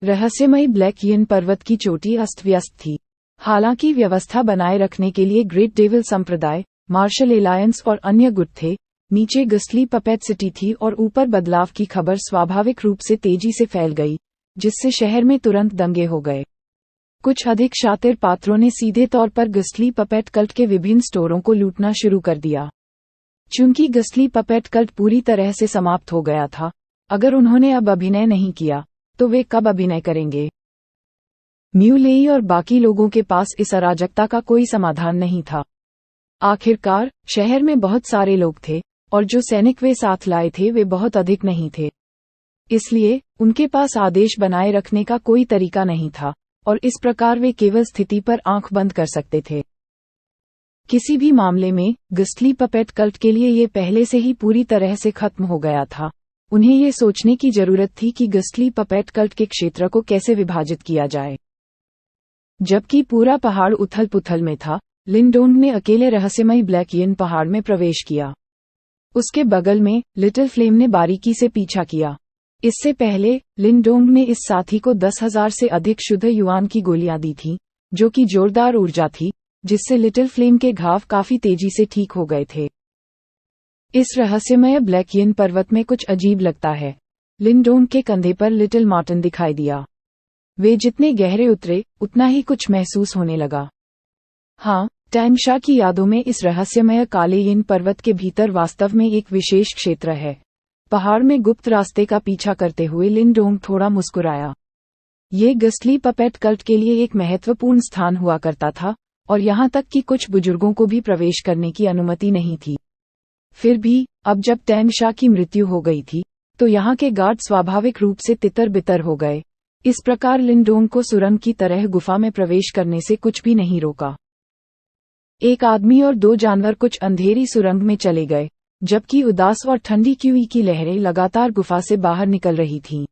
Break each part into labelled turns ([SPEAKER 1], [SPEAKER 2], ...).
[SPEAKER 1] रहस्यमयी ब्लैक यिन पर्वत की चोटी अस्त व्यस्त थी। हालांकि व्यवस्था बनाए रखने के लिए ग्रेट डेविल संप्रदाय, मार्शल एलायंस और अन्य गुट थे, नीचे गस्ली पपेट सिटी थी और ऊपर बदलाव की खबर स्वाभाविक रूप से तेजी से फैल गई, जिससे शहर में तुरंत दंगे हो गए। कुछ अधिक शातिर पात्रों ने सीधे तौर पर गस्ली पपेट कल्ट के विभिन्न स्टोरों को लूटना शुरू कर दिया। चूंकि गस्ली पपेट कल्ट पूरी तरह से समाप्त हो गया था, अगर उन्होंने अब अभिनय नहीं किया तो वे कब अभिनय करेंगे? म्यूलेई और बाकी लोगों के पास इस अराजकता का कोई समाधान नहीं था। आखिरकार शहर में बहुत सारे लोग थे और जो सैनिक वे साथ लाए थे वे बहुत अधिक नहीं थे, इसलिए उनके पास आदेश बनाए रखने का कोई तरीका नहीं था और इस प्रकार वे केवल स्थिति पर आंख बंद कर सकते थे। किसी भी मामले में गस्ली पपेट कल्ट के लिए ये पहले से ही पूरी तरह से खत्म हो गया था। उन्हें ये सोचने की जरूरत थी कि गस्ली पपेट कल्ट के क्षेत्र को कैसे विभाजित किया जाए। जबकि पूरा पहाड़ उथल पुथल में था, लिनडोंग ने अकेले रहस्यमयी ब्लैक यिन पहाड़ में प्रवेश किया। उसके बगल में लिटिल फ्लेम ने बारीकी से पीछा किया। इससे पहले लिनडोंग ने इस साथी को 10,000 से अधिक शुद्ध युआन की गोलियां दी थीं, जो कि जोरदार ऊर्जा थी, जिससे लिटिल फ्लेम के घाव काफी तेजी से ठीक हो गए थे। इस रहस्यमय ब्लैक यिन पर्वत में कुछ अजीब लगता है। लिनडोंग के कंधे पर लिटिल मार्टिन दिखाई दिया। वे जितने गहरे उतरे उतना ही कुछ महसूस होने लगा। हाँ, टैंगशा की यादों में इस रहस्यमय काले यिन पर्वत के भीतर वास्तव में एक विशेष क्षेत्र है। पहाड़ में गुप्त रास्ते का पीछा करते हुए लिनडोंग थोड़ा मुस्कुराया। ये गस्ली पपेट कल्ट के लिए एक महत्वपूर्ण स्थान हुआ करता था और यहाँ तक कि कुछ बुजुर्गों को भी प्रवेश करने की अनुमति नहीं थी। फिर भी अब जब टैंगशा की मृत्यु हो गई थी, तो यहाँ के गार्ड स्वाभाविक रूप से तितर बितर हो गए। इस प्रकार लिनडोंग को सुरंग की तरह गुफा में प्रवेश करने से कुछ भी नहीं रोका। एक आदमी और 2 जानवर कुछ अंधेरी सुरंग में चले गए, जबकि उदास और ठंडी क्यूई की लहरें लगातार गुफा से बाहर निकल रही थीं।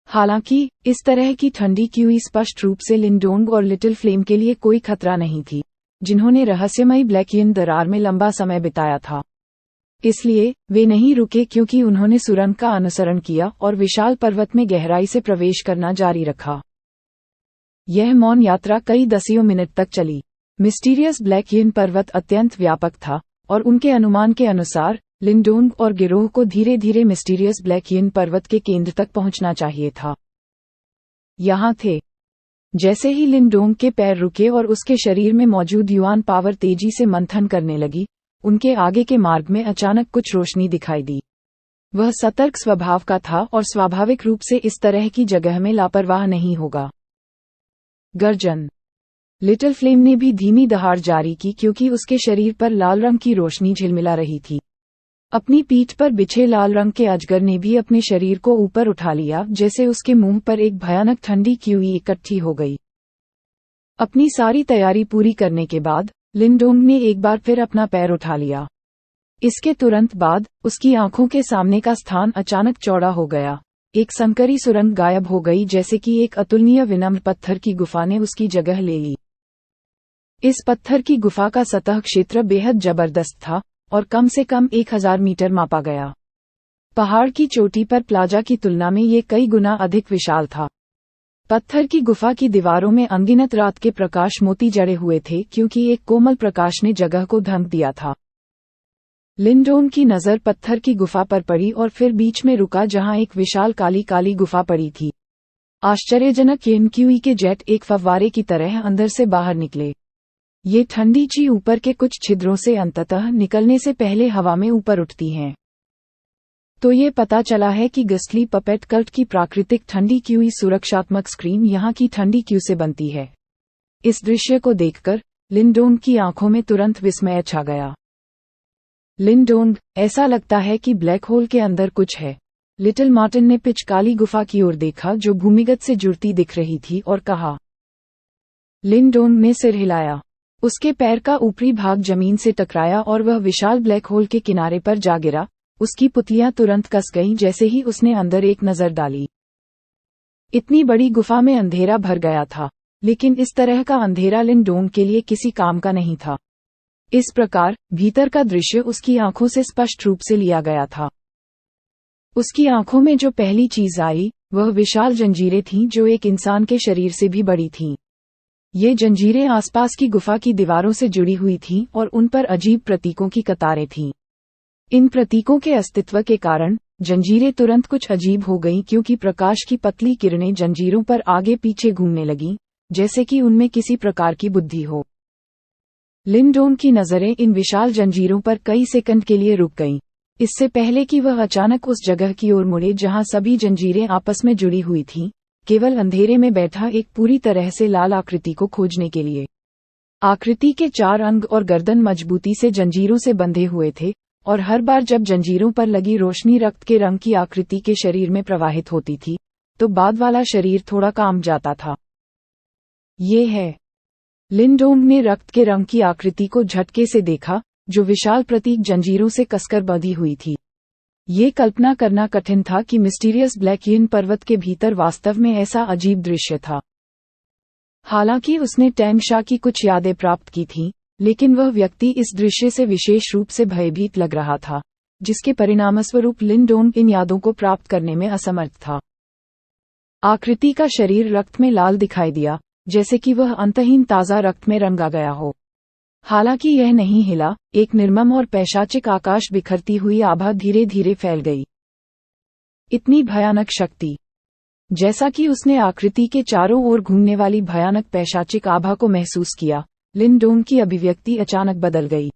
[SPEAKER 1] हालांकि इस तरह की ठंडी क्यूई स्पष्ट रूप से लिनडोंग और लिटिल फ्लेम के लिए कोई खतरा नहीं थी, जिन्होंने रहस्यमयी ब्लैक यिन दरार में लंबा समय बिताया था। इसलिए वे नहीं रुके क्योंकि उन्होंने सुरंग का अनुसरण किया और विशाल पर्वत में गहराई से प्रवेश करना जारी रखा। यह मौन यात्रा कई दसियों मिनट तक चली। मिस्टीरियस ब्लैक यिन पर्वत अत्यंत व्यापक था और उनके अनुमान के अनुसार लिनडोंग और गिरोह को धीरे धीरे मिस्टीरियस ब्लैक यिन पर्वत के केंद्र तक पहुंचना चाहिए था। यहाँ थे। जैसे ही लिनडोंग के पैर रुके और उसके शरीर में मौजूद युआन पावर तेजी से मंथन करने लगी, उनके आगे के मार्ग में अचानक कुछ रोशनी दिखाई दी। वह सतर्क स्वभाव का था और स्वाभाविक रूप से इस तरह की जगह में लापरवाह नहीं होगा। गर्जन। लिटिल फ्लेम ने भी धीमी दहाड़ जारी की क्योंकि उसके शरीर पर लाल रंग की रोशनी झिलमिला रही थी। अपनी पीठ पर बिछे लाल रंग के अजगर ने भी अपने शरीर को ऊपर उठा लिया, जैसे उसके मुंह पर एक भयानक ठंडी क्यूई इकट्ठी हो गई। अपनी सारी तैयारी पूरी करने के बाद लिनडोंग ने एक बार फिर अपना पैर उठा लिया। इसके तुरंत बाद उसकी आंखों के सामने का स्थान अचानक चौड़ा हो गया। एक संकरी सुरंग गायब हो गई, जैसे कि एक अतुलनीय विनम्र पत्थर की गुफा ने उसकी जगह ले ली। इस पत्थर की गुफा का सतह क्षेत्र बेहद जबरदस्त था और कम से कम 1000 मीटर मापा गया। पहाड़ की चोटी पर प्लाजा की तुलना में ये कई गुना अधिक विशाल था। पत्थर की गुफा की दीवारों में अनगिनत रात के प्रकाश मोती जड़े हुए थे क्योंकि एक कोमल प्रकाश ने जगह को ढंक दिया था। लिनडोंग की नज़र पत्थर की गुफा पर पड़ी और फिर बीच में रुका जहां एक विशाल काली काली गुफा पड़ी थी। आश्चर्यजनक यिन क्यूई के जेट एक फव्वारे की तरह अंदर से बाहर निकले। ये ठंडी ची ऊपर के कुछ छिद्रों से अंततः निकलने से पहले हवा में ऊपर उठती हैं। तो ये पता चला है कि गस्ली पपेट कल्ट की प्राकृतिक ठंडी क्यूई सुरक्षात्मक स्क्रीन यहाँ की ठंडी क्यू से बनती है। इस दृश्य को देखकर लिनडोंग की आंखों में तुरंत विस्मय छा गया। लिनडोंग, ऐसा लगता है कि ब्लैक होल के अंदर कुछ है। लिटिल मार्टिन ने पिच काली गुफा की ओर देखा जो भूमिगत से जुड़ती दिख रही थी और कहा। लिनडोंग ने सिर हिलाया। उसके पैर का ऊपरी भाग जमीन से टकराया और वह विशाल ब्लैक होल के किनारे पर जा गिरा। उसकी पुतलियां तुरंत कस गईं जैसे ही उसने अंदर एक नजर डाली। इतनी बड़ी गुफा में अंधेरा भर गया था, लेकिन इस तरह का अंधेरा लिनडोंग के लिए किसी काम का नहीं था। इस प्रकार भीतर का दृश्य उसकी आंखों से स्पष्ट रूप से लिया गया था। उसकी आंखों में जो पहली चीज आई वह विशाल जंजीरें थीं जो एक इंसान के शरीर से भी बड़ी थीं। ये जंजीरें आसपास की गुफा की दीवारों से जुड़ी हुई थीं और उन पर अजीब प्रतीकों की कतारें थीं। इन प्रतीकों के अस्तित्व के कारण जंजीरें तुरंत कुछ अजीब हो गईं क्योंकि प्रकाश की पतली किरणें जंजीरों पर आगे पीछे घूमने लगीं, जैसे कि उनमें किसी प्रकार की बुद्धि हो। लिंडोन की नज़रें इन विशाल जंजीरों पर कई सेकंड के लिए रुक गईं, इससे पहले कि वह अचानक उस जगह की ओर मुड़े जहां सभी जंजीरें आपस में जुड़ी हुई थीं, केवल अंधेरे में बैठा एक पूरी तरह से लाल आकृति को खोजने के लिए। आकृति के 4 अंग और गर्दन मजबूती से जंजीरों से बंधे हुए थे, और हर बार जब जंजीरों पर लगी रोशनी रक्त के रंग की आकृति के शरीर में प्रवाहित होती थी, तो बाद वाला शरीर थोड़ा कांप जाता था। ये है। लिंडोन ने रक्त के रंग की आकृति को झटके से देखा, जो विशाल प्रतीक जंजीरों से कसकर बंधी हुई थी। ये कल्पना करना कठिन था कि मिस्टीरियस ब्लैकियन पर्वत के भीतर वास्तव में ऐसा अजीब दृश्य था। हालांकि उसने टैंग शा की कुछ यादें प्राप्त की थीं, लेकिन वह व्यक्ति इस दृश्य से विशेष रूप से भयभीत लग रहा था, जिसके परिणामस्वरूप लिंडोन इन यादों को प्राप्त करने में असमर्थ था। आकृति का शरीर रक्त में लाल दिखाई दिया, जैसे कि वह अंतहीन ताज़ा रक्त में रंगा गया हो। हालांकि यह नहीं हिला, एक निर्मम और पैशाचिक आकाश बिखरती हुई आभा धीरे धीरे फैल गई। इतनी भयानक शक्ति! जैसा कि उसने आकृति के चारों ओर घूमने वाली भयानक पैशाचिक आभा को महसूस किया, लिंडोन की अभिव्यक्ति अचानक बदल गई।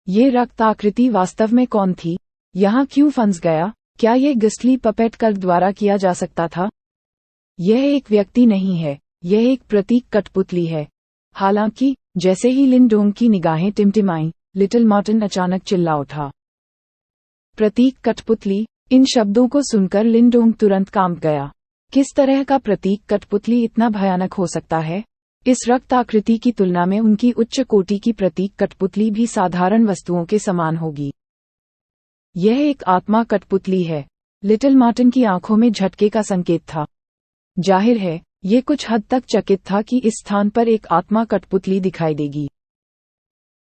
[SPEAKER 1] ये रक्त आकृति वास्तव में कौन थी? यहाँ क्यों फंस गया? क्या यह गस्ली पपेट कल्ट द्वारा किया जा सकता था? यह एक व्यक्ति नहीं है, यह एक प्रतीक कठपुतली है। हालांकि जैसे ही लिंडोन की निगाहें टिमटिमाईं, लिटिल मार्टिन अचानक चिल्ला उठा। प्रतीक कठपुतली! इन शब्दों को सुनकर लिंडोन तुरंत कांप गया। किस तरह का प्रतीक कठपुतली इतना भयानक हो सकता है? इस रक्त आकृति की तुलना में उनकी उच्च कोटि की प्रतीक कठपुतली भी साधारण वस्तुओं के समान होगी। यह एक आत्मा कठपुतली है। लिटिल मार्टिन की आंखों में झटके का संकेत था। जाहिर है, ये कुछ हद तक चकित था कि इस स्थान पर एक आत्मा कठपुतली दिखाई देगी।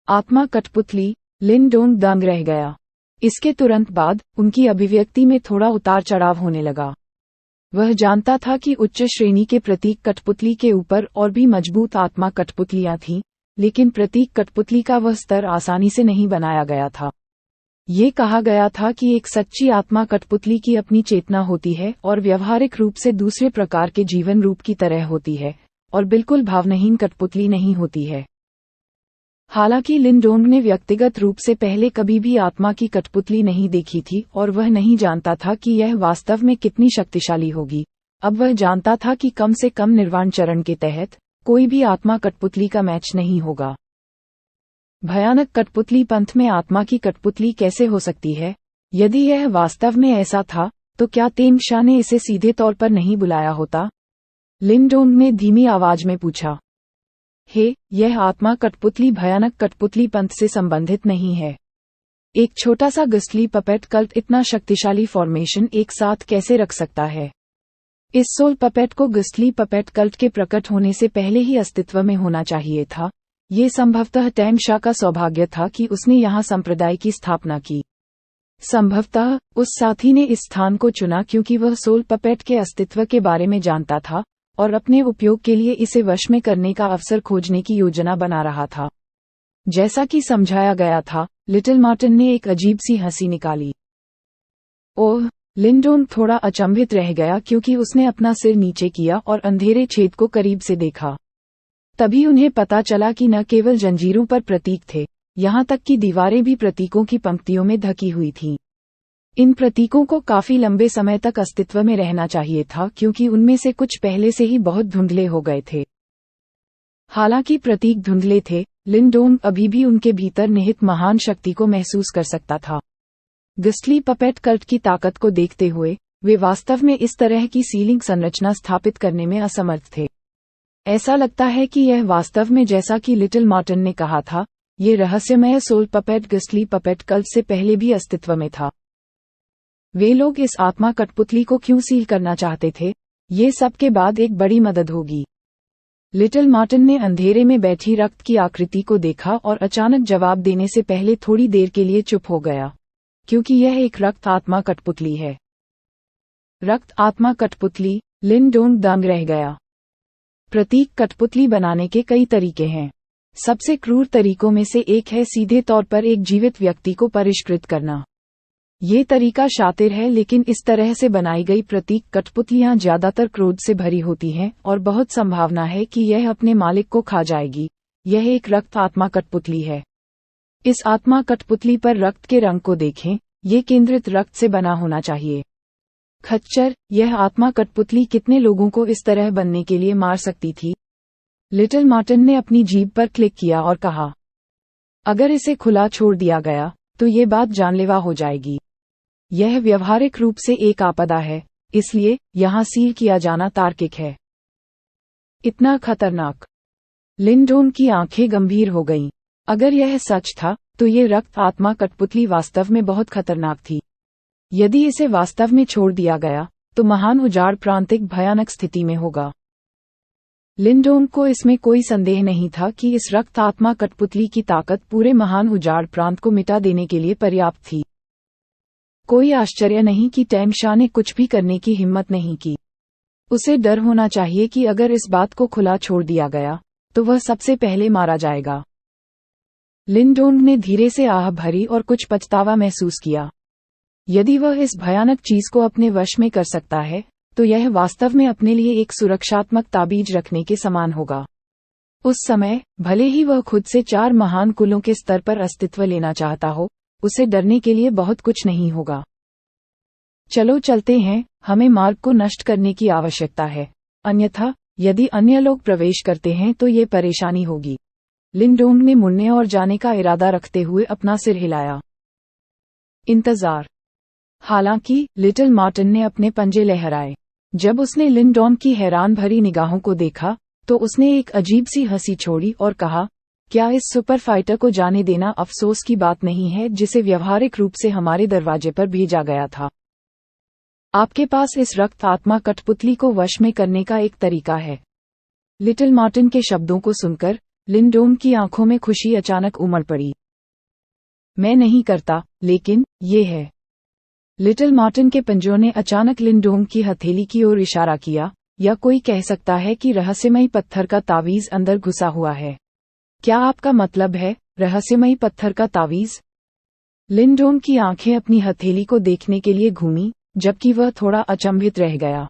[SPEAKER 1] आत्मा कठपुतली! लिंडोन दंग रह गया। इसके तुरंत बाद उनकी अभिव्यक्ति में थोड़ा उतार चढ़ाव होने लगा। वह जानता था कि उच्च श्रेणी के प्रतीक कठपुतली के ऊपर और भी मजबूत आत्मा कठपुतलियां थीं, लेकिन प्रतीक कठपुतली का वह स्तर आसानी से नहीं बनाया गया था। ये कहा गया था कि एक सच्ची आत्मा कठपुतली की अपनी चेतना होती है और व्यवहारिक रूप से दूसरे प्रकार के जीवन रूप की तरह होती है, और बिल्कुल भावनाहीन कठपुतली नहीं होती है। हालांकि लिंडोन ने व्यक्तिगत रूप से पहले कभी भी आत्मा की कठपुतली नहीं देखी थी और वह नहीं जानता था कि यह वास्तव में कितनी शक्तिशाली होगी। अब वह जानता था कि कम से कम निर्वाण चरण के तहत कोई भी आत्मा कठपुतली का मैच नहीं होगा। भयानक कठपुतली पंथ में आत्मा की कठपुतली कैसे हो सकती है? यदि यह वास्तव में ऐसा था, तो क्या तेंग शा ने इसे सीधे तौर पर नहीं बुलाया होता? लिंडोन ने धीमी आवाज में पूछा। यह आत्मा कठपुतली भयानक कठपुतली पंथ से संबंधित नहीं है। एक छोटा सा गस्ली पपेट कल्ट इतना शक्तिशाली फॉर्मेशन एक साथ कैसे रख सकता है? इस सोल पपेट को गस्ली पपेट कल्ट के प्रकट होने से पहले ही अस्तित्व में होना चाहिए था। ये संभवतः टैंग शा का सौभाग्य था कि उसने यहाँ संप्रदाय की स्थापना की। संभवतः उस साथी ने इस स्थान को चुना क्योंकि वह सोल पपेट के अस्तित्व के बारे में जानता था और अपने उपयोग के लिए इसे वश में करने का अवसर खोजने की योजना बना रहा था। जैसा कि समझाया गया था, लिटिल मार्टिन ने एक अजीब सी हंसी निकाली। ओह! लिंडोन थोड़ा अचंभित रह गया क्योंकि उसने अपना सिर नीचे किया और अंधेरे छेद को करीब से देखा। तभी उन्हें पता चला कि न केवल जंजीरों पर प्रतीक थे, यहाँ तक कि दीवारें भी प्रतीकों की पंक्तियों में ढकी हुई थीं। इन प्रतीकों को काफी लंबे समय तक अस्तित्व में रहना चाहिए था क्योंकि उनमें से कुछ पहले से ही बहुत धुंधले हो गए थे। हालांकि प्रतीक धुंधले थे, लिंडोन अभी भी उनके भीतर निहित महान शक्ति को महसूस कर सकता था। गस्ली पपेट कल्ट की ताकत को देखते हुए वे वास्तव में इस तरह की सीलिंग संरचना स्थापित करने में असमर्थ थे। ऐसा लगता है कि यह वास्तव में, जैसा कि लिटिल मार्टिन ने कहा था, ये रहस्यमय सोल पपेट गस्ली पपेट कल्ट से पहले भी अस्तित्व में था। वे लोग इस आत्मा कठपुतली को क्यों सील करना चाहते थे? ये सब के बाद एक बड़ी मदद होगी। लिटिल मार्टिन ने अंधेरे में बैठी रक्त की आकृति को देखा और अचानक जवाब देने से पहले थोड़ी देर के लिए चुप हो गया, क्योंकि यह एक रक्त आत्मा कठपुतली है। रक्त आत्मा कठपुतली, लिन डोंग दंग रह गया। प्रतीक कठपुतली बनाने के कई तरीके हैं। सबसे क्रूर तरीकों में से एक है सीधे तौर पर एक जीवित व्यक्ति को परिष्कृत करना। ये तरीका शातिर है, लेकिन इस तरह से बनाई गई प्रतीक कठपुतलियां ज्यादातर क्रोध से भरी होती हैं और बहुत संभावना है कि यह अपने मालिक को खा जाएगी। यह एक रक्त आत्मा कठपुतली है। इस आत्मा कठपुतली पर रक्त के रंग को देखें, ये केंद्रित रक्त से बना होना चाहिए। खच्चर, यह आत्मा कठपुतली कितने लोगों को इस तरह बनने के लिए मार सकती थी? लिटिल मार्टिन ने अपनी जीभ पर क्लिक किया और कहा, अगर इसे खुला छोड़ दिया गया तो ये बात जानलेवा हो जाएगी। यह व्यवहारिक रूप से एक आपदा है, इसलिए यहां सील किया जाना तार्किक है। इतना खतरनाक। लिंडोन की आंखें गंभीर हो गईं। अगर यह सच था तो ये रक्त आत्मा कठपुतली वास्तव में बहुत खतरनाक थी। यदि इसे वास्तव में छोड़ दिया गया तो महान उजाड़ प्रांतिक भयानक स्थिति में होगा। लिंडोन को इसमें कोई संदेह नहीं था कि इस रक्त आत्मा कठपुतली की ताकत पूरे महान उजाड़ प्रांत को मिटा देने के लिए पर्याप्त थी। कोई आश्चर्य नहीं कि टैंगशा ने कुछ भी करने की हिम्मत नहीं की। उसे डर होना चाहिए कि अगर इस बात को खुला छोड़ दिया गया तो वह सबसे पहले मारा जाएगा। लिंडोन ने धीरे से आह भरी और कुछ पछतावा महसूस किया। यदि वह इस भयानक चीज को अपने वश में कर सकता है तो यह वास्तव में अपने लिए एक सुरक्षात्मक ताबीज रखने के समान होगा। उस समय, भले ही वह खुद से 4 महान कुलों के स्तर पर अस्तित्व लेना चाहता हो, उसे डरने के लिए बहुत कुछ नहीं होगा। चलो चलते हैं, हमें मार्ग को नष्ट करने की आवश्यकता है, अन्यथा यदि अन्य लोग प्रवेश करते हैं तो ये परेशानी होगी। लिंडोंग ने मुड़ने और जाने का इरादा रखते हुए अपना सिर हिलाया। इंतजार। हालांकि लिटिल मार्टिन ने अपने पंजे लहराए। जब उसने लिंडोन की हैरान भरी निगाहों को देखा तो उसने एक अजीब सी हंसी छोड़ी और कहा, क्या इस सुपर फाइटर को जाने देना अफसोस की बात नहीं है जिसे व्यवहारिक रूप से हमारे दरवाजे पर भेजा गया था? आपके पास इस रक्त आत्मा कठपुतली को वश में करने का एक तरीका है। लिटिल मार्टिन के शब्दों को सुनकर लिंडोन की आंखों में खुशी अचानक उमड़ पड़ी। मैं नहीं करता, लेकिन ये है। लिटिल मार्टिन के पंजों ने अचानक लिंडोन की हथेली की ओर इशारा किया, या कोई कह सकता है कि रहस्यमयी पत्थर का तावीज अंदर घुसा हुआ है। क्या आपका मतलब है, रहस्यमयी पत्थर का तावीज? लिंडोन की आंखें अपनी हथेली को देखने के लिए घूमी, जबकि वह थोड़ा अचंभित रह गया।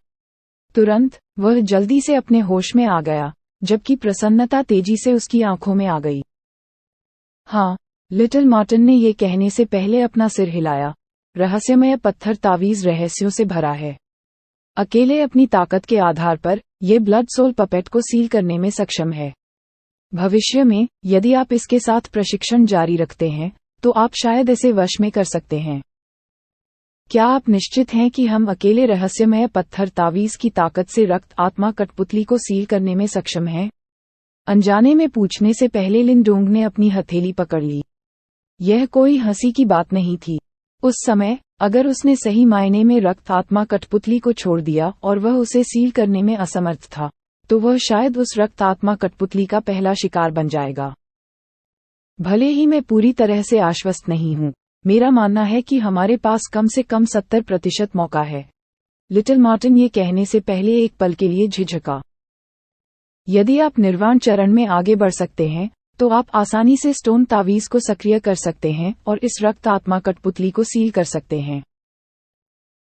[SPEAKER 1] तुरंत वह जल्दी से अपने होश में आ गया, जबकि प्रसन्नता तेजी से उसकी आंखों में आ गई। हाँ, लिटिल मार्टिन ने ये कहने से पहले अपना सिर हिलाया। रहस्यमय पत्थर तावीज रहस्यों से भरा है। अकेले अपनी ताकत के आधार पर ये ब्लड सोल पपेट को सील करने में सक्षम है। भविष्य में यदि आप इसके साथ प्रशिक्षण जारी रखते हैं तो आप शायद इसे वश में कर सकते हैं। क्या आप निश्चित हैं कि हम अकेले रहस्यमय पत्थर तावीज की ताकत से रक्त आत्मा कठपुतली को सील करने में सक्षम हैं? अनजाने में पूछने से पहले लिंडोंग ने अपनी हथेली पकड़ ली। यह कोई हंसी की बात नहीं थी। उस समय, अगर उसने सही मायने में रक्त आत्मा कठपुतली को छोड़ दिया और वह उसे सील करने में असमर्थ था, तो वह शायद उस रक्त आत्मा कठपुतली का पहला शिकार बन जाएगा। भले ही मैं पूरी तरह से आश्वस्त नहीं हूं, मेरा मानना है कि हमारे पास कम से कम 70% मौका है। लिटिल मार्टिन ये कहने से पहले एक पल के लिए झिझका। यदि आप निर्वाण चरण में आगे बढ़ सकते हैं तो आप आसानी से स्टोन तावीज को सक्रिय कर सकते हैं और इस रक्त आत्मा कठपुतली को सील कर सकते हैं।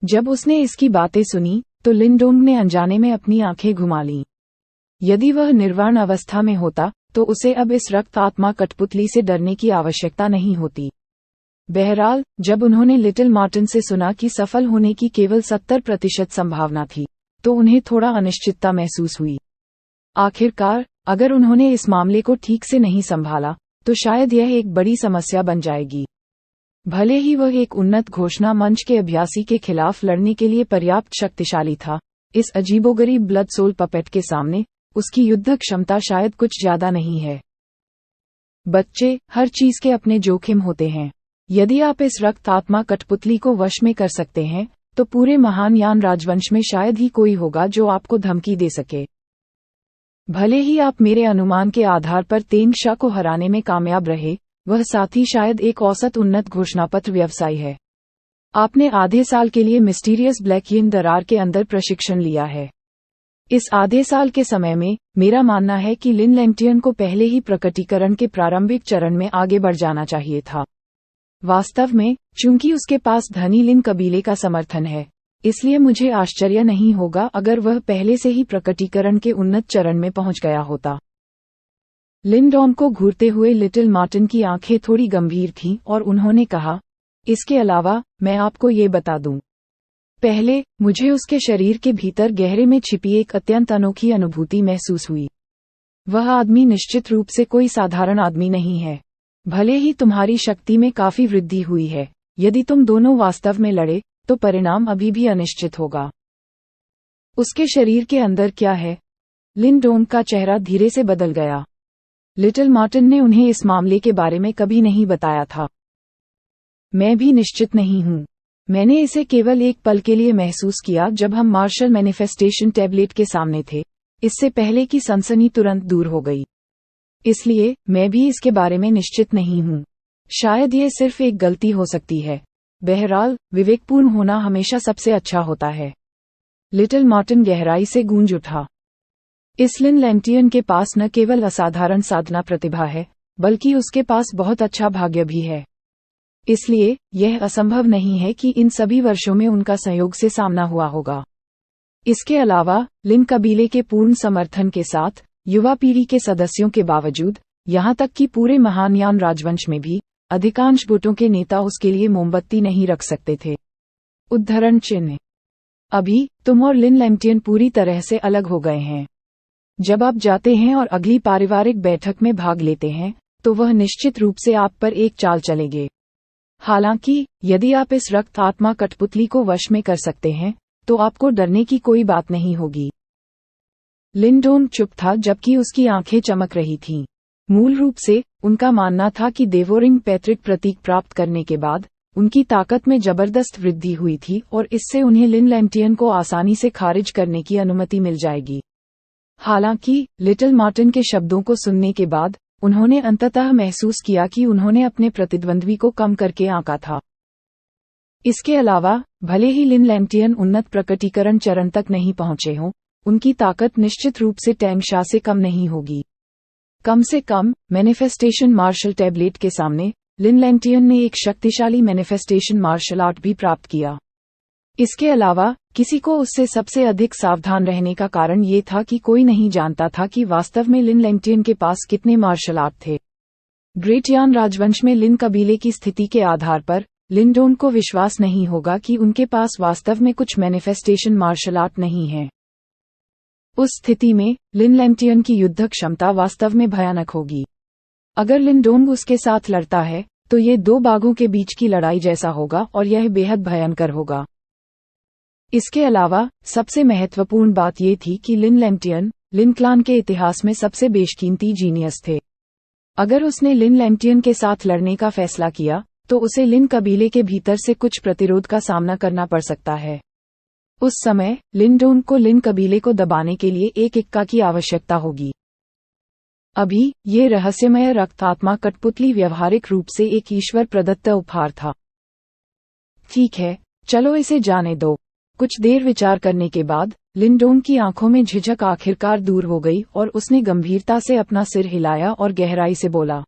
[SPEAKER 1] जब उसने इसकी बातें सुनी तो लिंडोंग ने अनजाने में अपनी आंखें घुमा लीं। यदि वह निर्वाण अवस्था में होता तो उसे अब इस रक्त आत्मा कठपुतली से डरने की आवश्यकता नहीं होती। बहरहाल, जब उन्होंने लिटिल मार्टिन से सुना कि सफल होने की केवल 70% संभावना थी, तो उन्हें थोड़ा अनिश्चितता महसूस हुई। आखिरकार, अगर उन्होंने इस मामले को ठीक से नहीं संभाला तो शायद यह एक बड़ी समस्या बन जाएगी। भले ही वह एक उन्नत घोषणा मंच के अभ्यासी के खिलाफ लड़ने के लिए पर्याप्त शक्तिशाली था, इस अजीबोगरीब ब्लड सोल पपेट के सामने उसकी युद्ध क्षमता शायद कुछ ज्यादा नहीं है। बच्चे, हर चीज के अपने जोखिम होते हैं। यदि आप इस रक्त आत्मा कठपुतली को वश में कर सकते हैं तो पूरे महान यान राजवंश में शायद ही कोई होगा जो आपको धमकी दे सके। भले ही आप मेरे अनुमान के आधार पर तेंगशा को हराने में कामयाब रहे, वह साथ ही शायद एक औसत उन्नत घोषणापत्र व्यवसायी है। आपने आधे साल के लिए मिस्टीरियस ब्लैक यिन दरार के अंदर प्रशिक्षण लिया है। इस आधे साल के समय में मेरा मानना है कि लिन लैंगटियन को पहले ही प्रकटीकरण के प्रारंभिक चरण में आगे बढ़ जाना चाहिए था। वास्तव में, चूंकि उसके पास धनी लिन कबीले का समर्थन है, इसलिए मुझे आश्चर्य नहीं होगा अगर वह पहले से ही प्रकटीकरण के उन्नत चरण में पहुंच गया होता। लिन डॉन को घूरते हुए लिटिल मार्टिन की आंखें थोड़ी गंभीर थीं और उन्होंने कहा, इसके अलावा मैं आपको ये बता दूं। पहले, मुझे उसके शरीर के भीतर गहरे में छिपी एक अत्यंत अनोखी अनुभूति महसूस हुई। वह आदमी निश्चित रूप से कोई साधारण आदमी नहीं है। भले ही तुम्हारी शक्ति में काफी वृद्धि हुई है, यदि तुम दोनों वास्तव में लड़े तो परिणाम अभी भी अनिश्चित होगा। उसके शरीर के अंदर क्या है? लिन डॉन का चेहरा धीरे से बदल गया। लिटिल मार्टिन ने उन्हें इस मामले के बारे में कभी नहीं बताया था। मैं भी निश्चित नहीं हूं। मैंने इसे केवल एक पल के लिए महसूस किया जब हम मार्शल मैनिफेस्टेशन टैबलेट के सामने थे, इससे पहले कि सनसनी तुरंत दूर हो गई। इसलिए मैं भी इसके बारे में निश्चित नहीं हूं। शायद ये सिर्फ एक गलती हो सकती है। बहरहाल, विवेकपूर्ण होना हमेशा सबसे अच्छा होता है। लिटिल मार्टिन गहराई से गूंज उठा। इस लिन लैंगटियन के पास न केवल असाधारण साधना प्रतिभा है, बल्कि उसके पास बहुत अच्छा भाग्य भी है। इसलिए यह असंभव नहीं है कि इन सभी वर्षों में उनका संयोग से सामना हुआ होगा। इसके अलावा, लिन कबीले के पूर्ण समर्थन के साथ, युवा पीढ़ी के सदस्यों के बावजूद, यहां तक कि पूरे महान यान राजवंश में भी, अधिकांश गुटों के नेता उसके लिए मोमबत्ती नहीं रख सकते थे। उद्धरण चिन्ह। अभी तुम और लिन लैंगटियन पूरी तरह से अलग हो गए हैं। जब आप जाते हैं और अगली पारिवारिक बैठक में भाग लेते हैं, तो वह निश्चित रूप से आप पर एक चाल चलेंगे। हालांकि, यदि आप इस रक्त आत्मा कठपुतली को वश में कर सकते हैं, तो आपको डरने की कोई बात नहीं होगी। लिन डॉन चुप था जबकि उसकी आंखें चमक रही थीं। मूल रूप से, उनका मानना था कि देवोरिंग पैतृक प्रतीक प्राप्त करने के बाद, उनकी ताकत में जबरदस्त वृद्धि हुई थी और इससे उन्हें लिन लैंगटियन को आसानी से खारिज करने की अनुमति मिल जाएगी। हालांकि, लिटिल मार्टिन के शब्दों को सुनने के बाद, उन्होंने अंततः महसूस किया कि उन्होंने अपने प्रतिद्वंद्वी को कम करके आंका था। इसके अलावा, भले ही लिन लैंगटियन उन्नत प्रकटीकरण चरण तक नहीं पहुंचे हों, उनकी ताकत निश्चित रूप से टैंग शा से कम नहीं होगी। कम से कम, मैनिफेस्टेशन मार्शल टैबलेट के सामने, लिन लैंगटियन ने एक शक्तिशाली मैनिफेस्टेशन मार्शल आर्ट भी प्राप्त किया। इसके अलावा, किसी को उससे सबसे अधिक सावधान रहने का कारण ये था कि कोई नहीं जानता था कि वास्तव में लिन लैंगटियन के पास कितने मार्शल आर्ट थे। ग्रेट यान राजवंश में लिन कबीले की स्थिति के आधार पर, लिन डॉन को विश्वास नहीं होगा कि उनके पास वास्तव में कुछ मैनिफेस्टेशन मार्शल आर्ट नहीं है। उस स्थिति में, लिन लैंगटियन की युद्ध क्षमता वास्तव में भयानक होगी। अगर लिन डॉन उसके साथ लड़ता है, तो ये दो बाघों के बीच की लड़ाई जैसा होगा और यह बेहद भयंकर होगा। इसके अलावा, सबसे महत्वपूर्ण बात यह थी कि लिन लैंगटियन, लिन क्लान के इतिहास में सबसे बेशकीमती जीनियस थे। अगर उसने लिन लैंगटियन के साथ लड़ने का फैसला किया, तो उसे लिन कबीले के भीतर से कुछ प्रतिरोध का सामना करना पड़ सकता है। उस समय, लिन डॉन को लिन कबीले को दबाने के लिए एक इक्का की आवश्यकता होगी। अभी, ये रहस्यमय रक्त आत्मा कठपुतली व्यावहारिक रूप से एक ईश्वर प्रदत्त उपहार था। ठीक है, चलो इसे जाने दो। कुछ देर विचार करने के बाद, लिन डॉन की आंखों में झिझक आखिरकार दूर हो गई और उसने गंभीरता से अपना सिर हिलाया और गहराई से बोला,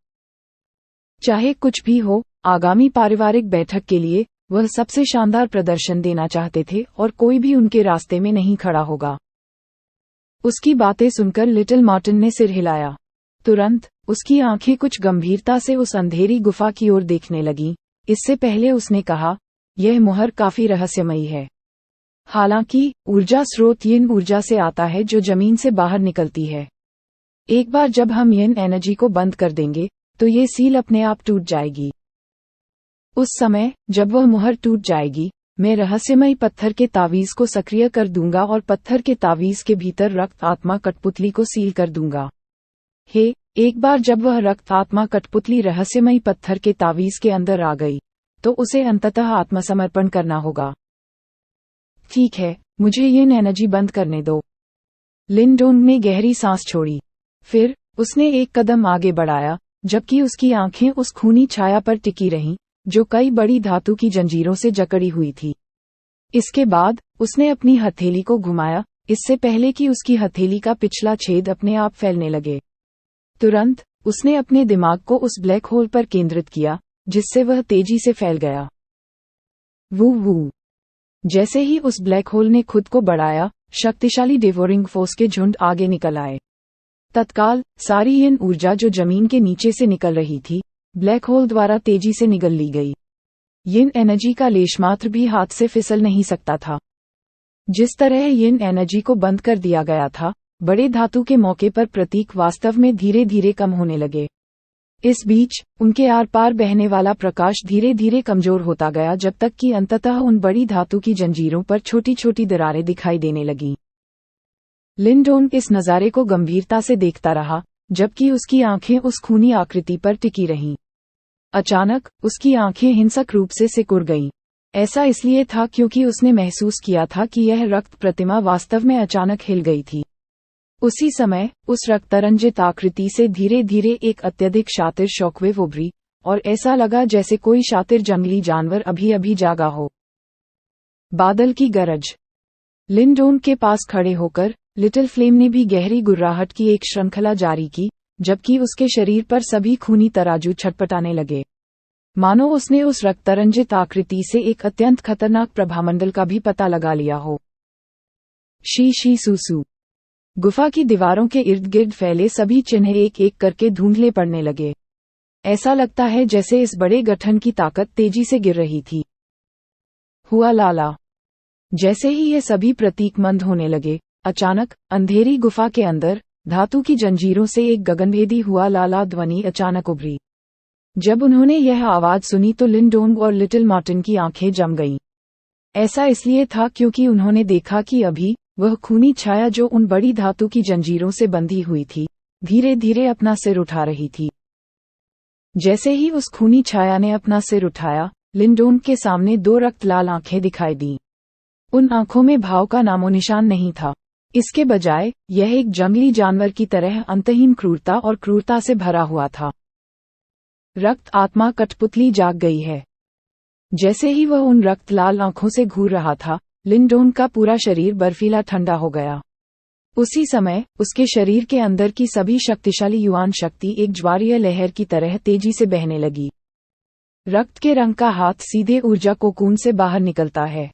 [SPEAKER 1] चाहे कुछ भी हो, आगामी पारिवारिक बैठक के लिए, वह सबसे शानदार प्रदर्शन देना चाहते थे और कोई भी उनके रास्ते में नहीं खड़ा होगा। उसकी बातें सुनकर लिटिल मार्टिन ने सिर हिलाया। तुरंत, उसकी आंखें कुछ गंभीरता से उस अंधेरी गुफा की ओर देखने लगीं। इससे पहले उसने कहा, यह मुहर काफी रहस्यमयी है। हालांकि, ऊर्जा स्रोत यिन ऊर्जा से आता है जो जमीन से बाहर निकलती है। एक बार जब हम यिन एनर्जी को बंद कर देंगे, तो ये सील अपने आप टूट जाएगी। उस समय, जब वह मुहर टूट जाएगी, मैं रहस्यमयी पत्थर के तावीज को सक्रिय कर दूंगा और पत्थर के तावीज के भीतर रक्त आत्मा कठपुतली को सील कर दूंगा। एक बार जब वह रक्त आत्मा कठपुतली रहस्यमयी पत्थर के तावीज के अंदर आ गई, तो उसे अंततः आत्मसमर्पण करना होगा। ठीक है, मुझे ये एनर्जी बंद करने दो। लिन डॉन ने गहरी सांस छोड़ी। फिर, उसने एक कदम आगे बढ़ाया, जबकि उसकी आंखें उस खूनी छाया पर टिकी रहीं, जो कई बड़ी धातु की जंजीरों से जकड़ी हुई थी। इसके बाद उसने अपनी हथेली को घुमाया, इससे पहले कि उसकी हथेली का पिछला छेद अपने आप फैलने लगे। तुरंत उसने अपने दिमाग को उस ब्लैक होल पर केंद्रित किया, जिससे वह तेजी से फैल गया। वू वू। जैसे ही उस ब्लैक होल ने खुद को बढ़ाया, शक्तिशाली डिवोरिंग फोर्स के झुंड आगे निकल आए। तत्काल सारी यिन ऊर्जा जो जमीन के नीचे से निकल रही थी, ब्लैक होल द्वारा तेजी से निगल ली गई। यिन एनर्जी का लेशमात्र भी हाथ से फिसल नहीं सकता था। जिस तरह यिन एनर्जी को बंद कर दिया गया था, बड़े धातु के मौके पर प्रतीक वास्तव में धीरे धीरे कम होने लगे। इस बीच उनके आर पार बहने वाला प्रकाश धीरे धीरे कमजोर होता गया, जब तक कि अंततः उन बड़ी धातु की जंजीरों पर छोटी छोटी दरारें दिखाई देने लगीं। लिंडोन इस नज़ारे को गंभीरता से देखता रहा, जबकि उसकी आंखें उस खूनी आकृति पर टिकी रहीं। अचानक उसकी आंखें हिंसक रूप से सिकुड़ गईं। ऐसा इसलिए था क्योंकि उसने महसूस किया था कि यह रक्त प्रतिमा वास्तव में अचानक हिल गई थी। उसी समय उस रक्तरंजित आकृति से धीरे धीरे एक अत्यधिक शातिर शॉकवेव उभरी, और ऐसा लगा जैसे कोई शातिर जंगली जानवर अभी अभी जागा हो। बादल की गरज। लिंडोन के पास खड़े होकर लिटिल फ्लेम ने भी गहरी गुर्राहट की एक श्रृंखला जारी की, जबकि उसके शरीर पर सभी खूनी तराजू छटपटाने लगे, मानो उसने उस रक्तरंजित आकृति से एक अत्यंत खतरनाक प्रभामंडल का भी पता लगा लिया हो। शी शी सूसू। गुफा की दीवारों के इर्द गिर्द फैले सभी चिन्ह एक एक करके धुंधले पड़ने लगे। ऐसा लगता है जैसे इस बड़े गठन की ताकत तेजी से गिर रही थी। हुआ लाला। जैसे ही ये सभी प्रतीक मंद होने लगे, अचानक अंधेरी गुफा के अंदर धातु की जंजीरों से एक गगनभेदी हुआ लाला ध्वनि अचानक उभरी। जब उन्होंने यह आवाज सुनी तो लिंडोंग और लिटिल मार्टिन की आंखें जम गईं। ऐसा इसलिए था क्योंकि उन्होंने देखा कि अभी वह खूनी छाया जो उन बड़ी धातु की जंजीरों से बंधी हुई थी, धीरे धीरे अपना सिर उठा रही थी। जैसे ही उस खूनी छाया ने अपना सिर उठाया, लिंडोंग के सामने दो रक्त लाल आंखें दिखाई दीं। उन आंखों में भाव का नामोनिशान नहीं था। इसके बजाय यह एक जंगली जानवर की तरह अंतहीन क्रूरता और क्रूरता से भरा हुआ था। रक्त आत्मा कठपुतली जाग गई है। जैसे ही वह उन रक्त लाल आंखों से घूर रहा था, लिंडोन का पूरा शरीर बर्फीला ठंडा हो गया। उसी समय उसके शरीर के अंदर की सभी शक्तिशाली युवान शक्ति एक ज्वारीय लहर की तरह तेजी से बहने लगी। रक्त के रंग का हाथ सीधे ऊर्जा कोकून से बाहर निकलता है।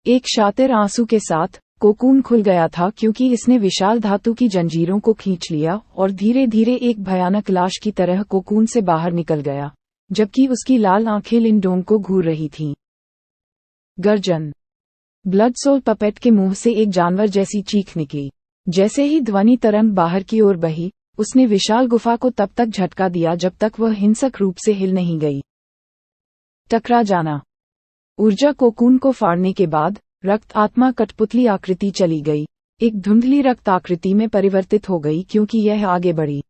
[SPEAKER 1] एक शातिर आंसू के साथ कोकून खुल गया था क्योंकि इसने विशाल धातु की जंजीरों को खींच लिया और धीरे धीरे एक भयानक लाश की तरह कोकून से बाहर निकल गया, जबकि उसकी लाल आंखें लिंडोंग को घूर रही थीं। गर्जन। ब्लड सोल पपेट के मुंह से एक जानवर जैसी चीख निकली। जैसे ही ध्वनि तरंग बाहर की ओर बही, उसने विशाल गुफा को तब तक झटका दिया जब तक वह हिंसक रूप से हिल नहीं गई। टकरा जाना। ऊर्जा कोकून को फाड़ने के बाद रक्त आत्मा कठपुतली आकृति चली गई, एक धुंधली रक्त आकृति में परिवर्तित हो गई क्योंकि यह आगे बढ़ी।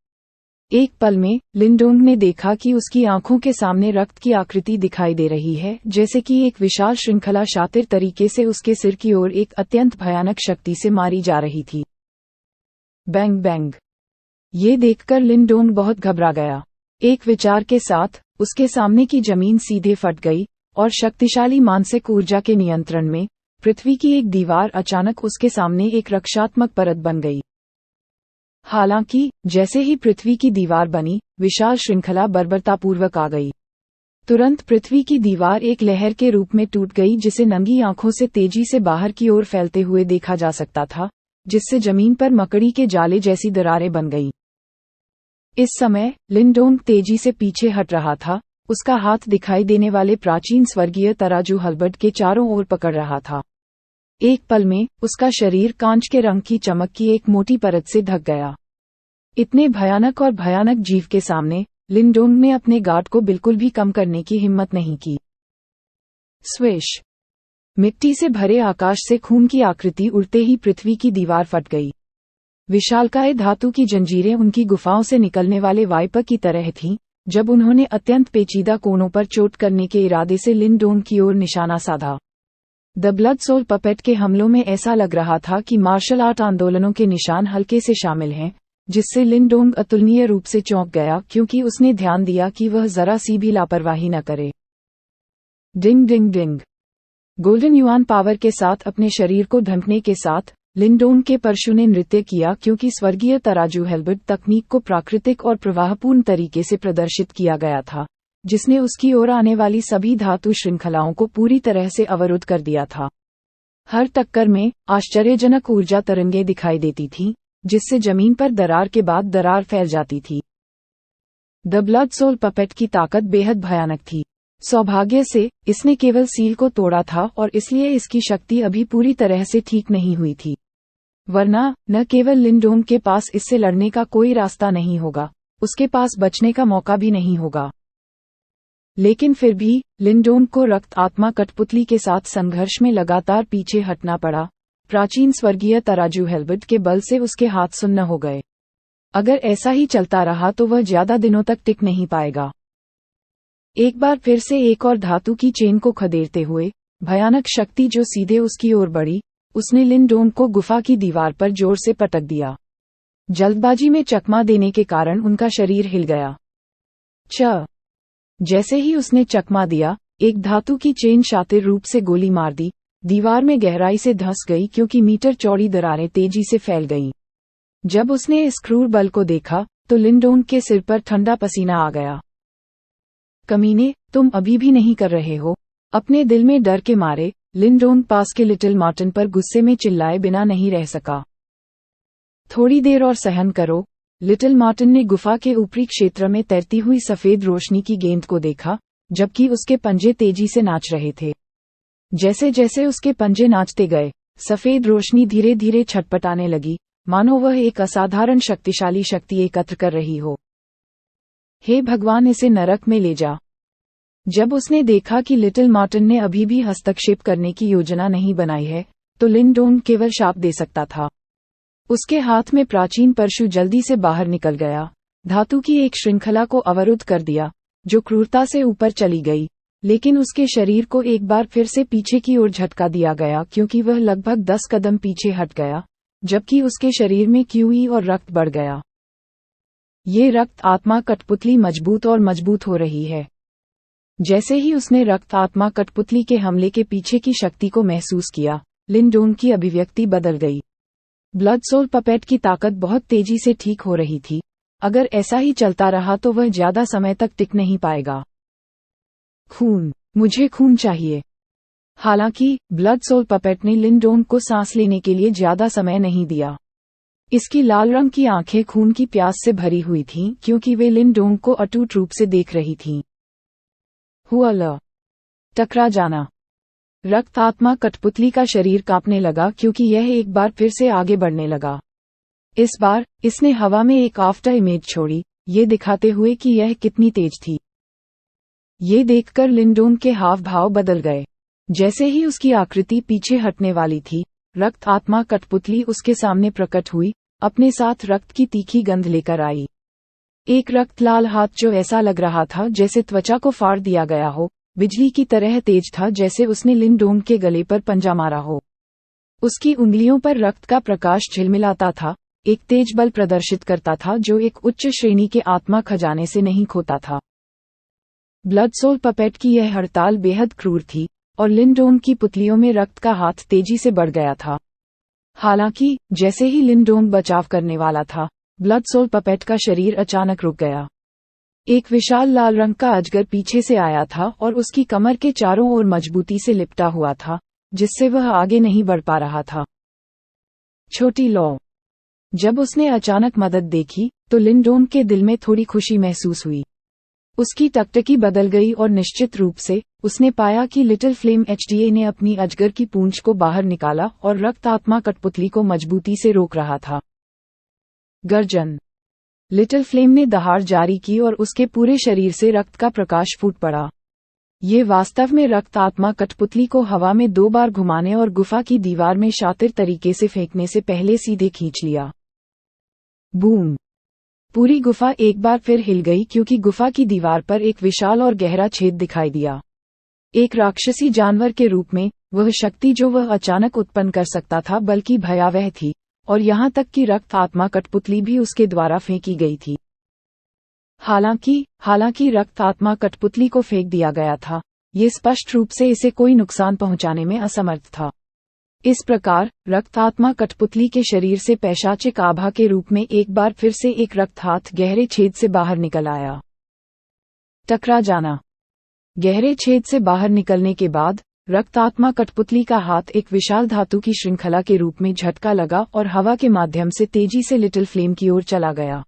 [SPEAKER 1] एक पल में लिंडोंग ने देखा कि उसकी आंखों के सामने रक्त की आकृति दिखाई दे रही है, जैसे कि एक विशाल श्रृंखला शातिर तरीके से उसके सिर की ओर एक अत्यंत भयानक शक्ति से मारी जा रही थी। Bang bang. ये देखकर लिंडोंग बहुत घबरा गया। एक विचार के साथ उसके सामने की जमीन सीधे फट गई और शक्तिशाली मानसिक ऊर्जा के नियंत्रण में पृथ्वी की एक दीवार अचानक उसके सामने एक रक्षात्मक परत बन गई। हालांकि जैसे ही पृथ्वी की दीवार बनी, विशाल श्रृंखला बर्बरतापूर्वक आ गई। तुरंत पृथ्वी की दीवार एक लहर के रूप में टूट गई, जिसे नंगी आंखों से तेजी से बाहर की ओर फैलते हुए देखा जा सकता था, जिससे जमीन पर मकड़ी के जाले जैसी दरारें बन गईं। इस समय लिंडोंग तेजी से पीछे हट रहा था, उसका हाथ दिखाई देने वाले प्राचीन स्वर्गीय तराजू हलबर्ट के चारों ओर पकड़ रहा था। एक पल में उसका शरीर कांच के रंग की चमक की एक मोटी परत से ढक गया। इतने भयानक और भयानक जीव के सामने लिंडोंग ने अपने गार्ड को बिल्कुल भी कम करने की हिम्मत नहीं की। स्विश। मिट्टी से भरे आकाश से खून की आकृति उड़ते ही पृथ्वी की दीवार फट गई। विशालकाय धातु की जंजीरें उनकी गुफाओं से निकलने वाले वाइपर की तरह थीं, जब उन्होंने अत्यंत पेचीदा कोनों पर चोट करने के इरादे से लिंडोंग की ओर निशाना साधा। द ब्लड सोल पपेट के हमलों में ऐसा लग रहा था कि मार्शल आर्ट आंदोलनों के निशान हल्के से शामिल हैं, जिससे लिंडोंग अतुलनीय रूप से चौंक गया क्योंकि उसने ध्यान दिया कि वह जरा सी भी लापरवाही न करे। डिंग डिंग डिंग। गोल्डन युआन पावर के साथ अपने शरीर को ढंकने के साथ लिंडोन के परशु ने नृत्य किया, क्योंकि स्वर्गीय तराजू हेल्बर्ट तकनीक को प्राकृतिक और प्रवाहपूर्ण तरीके से प्रदर्शित किया गया था, जिसने उसकी ओर आने वाली सभी धातु श्रृंखलाओं को पूरी तरह से अवरुद्ध कर दिया था। हर टक्कर में आश्चर्यजनक ऊर्जा तरंगें दिखाई देती थीं, जिससे जमीन पर दरार के बाद दरार फैल जाती थी। द ब्लड सोल पपेट की ताकत बेहद भयानक थी। सौभाग्य से इसने केवल सील को तोड़ा था और इसलिए इसकी शक्ति अभी पूरी तरह से ठीक नहीं हुई थी, वरना न केवल लिंडोन के पास इससे लड़ने का कोई रास्ता नहीं होगा, उसके पास बचने का मौका भी नहीं होगा। लेकिन फिर भी लिंडोन को रक्त आत्मा कठपुतली के साथ संघर्ष में लगातार पीछे हटना पड़ा। प्राचीन स्वर्गीय तराजू हेल्बर्ट के बल से उसके हाथ सुन्न हो गए। अगर ऐसा ही चलता रहा तो वह ज्यादा दिनों तक टिक नहीं पाएगा। एक बार फिर से एक और धातु की चेन को खदेड़ते हुए भयानक शक्ति जो सीधे उसकी ओर बढ़ी, उसने लिंडोन को गुफा की दीवार पर जोर से पटक दिया। जल्दबाजी में चकमा देने के कारण उनका शरीर हिल गया। जैसे ही उसने चकमा दिया, एक धातु की चेन शातिर रूप से गोली मार दी, दीवार में गहराई से धंस गई, क्योंकि मीटर चौड़ी दरारें तेजी से फैल गईं। जब उसने इस क्रूर बल को देखा तो लिंडोन के सिर पर ठंडा पसीना आ गया। कमीने, तुम अभी भी नहीं कर रहे हो? अपने दिल में डर के मारे लिंडोन पास के लिटिल मार्टिन पर गुस्से में चिल्लाए बिना नहीं रह सका। थोड़ी देर और सहन करो। लिटिल मार्टिन ने गुफा के ऊपरी क्षेत्र में तैरती हुई सफेद रोशनी की गेंद को देखा, जबकि उसके पंजे तेजी से नाच रहे थे। जैसे जैसे उसके पंजे नाचते गए, सफेद रोशनी धीरे धीरे छटपटाने लगी, मानो वह एक असाधारण शक्तिशाली शक्ति एकत्र कर रही हो। हे भगवान, इसे नरक में ले जा। जब उसने देखा कि लिटिल मार्टिन ने अभी भी हस्तक्षेप करने की योजना नहीं बनाई है, तो लिंडोन केवल शाप दे सकता था। उसके हाथ में प्राचीन परशु जल्दी से बाहर निकल गया, धातु की एक श्रृंखला को अवरुद्ध कर दिया, जो क्रूरता से ऊपर चली गई। लेकिन उसके शरीर को एक बार फिर से पीछे की ओर झटका दिया गया, क्योंकि वह लगभग 10 कदम पीछे हट गया, जबकि उसके शरीर में क्यूई और रक्त बढ़ गया। ये रक्त आत्मा कठपुतली मजबूत और मजबूत हो रही है। जैसे ही उसने रक्त आत्मा कठपुतली के हमले के पीछे की शक्ति को महसूस किया, लिंडोन की अभिव्यक्ति बदल गई। ब्लड सोल पपेट की ताकत बहुत तेजी से ठीक हो रही थी। अगर ऐसा ही चलता रहा तो वह ज्यादा समय तक टिक नहीं पाएगा। खून, मुझे खून चाहिए। हालांकि ब्लड सोल पपेट ने लिंडोन को सांस लेने के लिए ज्यादा समय नहीं दिया। इसकी लाल रंग की आंखें खून की प्यास से भरी हुई थीं, क्योंकि वे लिंडोन को अटूट रूप से देख रही थीं। हुआ टकरा जाना। रक्त आत्मा कठपुतली का शरीर कांपने लगा, क्योंकि यह एक बार फिर से आगे बढ़ने लगा। इस बार इसने हवा में एक आफ्टर इमेज छोड़ी, ये दिखाते हुए कि यह कितनी तेज थी। ये देखकर लिंडोन के हाव भाव बदल गए। जैसे ही उसकी आकृति पीछे हटने वाली थी, रक्त आत्मा कठपुतली उसके सामने प्रकट हुई, अपने साथ रक्त की तीखी गंध लेकर आई। एक रक्त लाल हाथ जो ऐसा लग रहा था जैसे त्वचा को फाड़ दिया गया हो, बिजली की तरह तेज था, जैसे उसने लिंडोन के गले पर पंजा मारा हो। उसकी उंगलियों पर रक्त का प्रकाश झिलमिलाता था, एक तेज बल प्रदर्शित करता था जो एक उच्च श्रेणी के आत्मा खजाने से नहीं खोता था। ब्लड सोल पपेट की यह हड़ताल बेहद क्रूर थी, और लिंडोन की पुतलियों में रक्त का हाथ तेजी से बढ़ गया था। हालांकि जैसे ही लिंडोन बचाव करने वाला था, ब्लड सोल पपेट का शरीर अचानक रुक गया। एक विशाल लाल रंग का अजगर पीछे से आया था और उसकी कमर के चारों ओर मजबूती से लिपटा हुआ था, जिससे वह आगे नहीं बढ़ पा रहा था। छोटी लौ। जब उसने अचानक मदद देखी तो लिंडोन के दिल में थोड़ी खुशी महसूस हुई। उसकी टकटकी बदल गई और निश्चित रूप से उसने पाया कि लिटिल फ्लेम एचडीए ने अपनी अजगर की पूंछ को बाहर निकाला और रक्त आत्मा कठपुतली को मजबूती से रोक रहा था। गर्जन। लिटिल फ्लेम ने दहाड़ जारी की और उसके पूरे शरीर से रक्त का प्रकाश फूट पड़ा। ये वास्तव में रक्त आत्मा कठपुतली को हवा में 2 बार घुमाने और गुफा की दीवार में शातिर तरीके से फेंकने से पहले सीधे खींच लिया। बूम। पूरी गुफा एक बार फिर हिल गई, क्योंकि गुफा की दीवार पर एक विशाल और गहरा छेद दिखाई दिया। एक राक्षसी जानवर के रूप में वह शक्ति जो वह अचानक उत्पन्न कर सकता था बल्कि भयावह थी, और यहाँ तक कि रक्त आत्मा कठपुतली भी उसके द्वारा फेंकी गई थी। हालांकि रक्त आत्मा कठपुतली को फेंक दिया गया था, ये स्पष्ट रूप से इसे कोई नुकसान पहुंचाने में असमर्थ था। इस प्रकार रक्त आत्मा कठपुतली के शरीर से पैशाचिक आभा के रूप में एक बार फिर से एक रक्त हाथ गहरे छेद से बाहर निकल आया। टकरा जाना। गहरे छेद से बाहर निकलने के बाद रक्त आत्मा कठपुतली का हाथ एक विशाल धातु की श्रृंखला के रूप में झटका लगा और हवा के माध्यम से तेजी से लिटिल फ्लेम की ओर चला गया।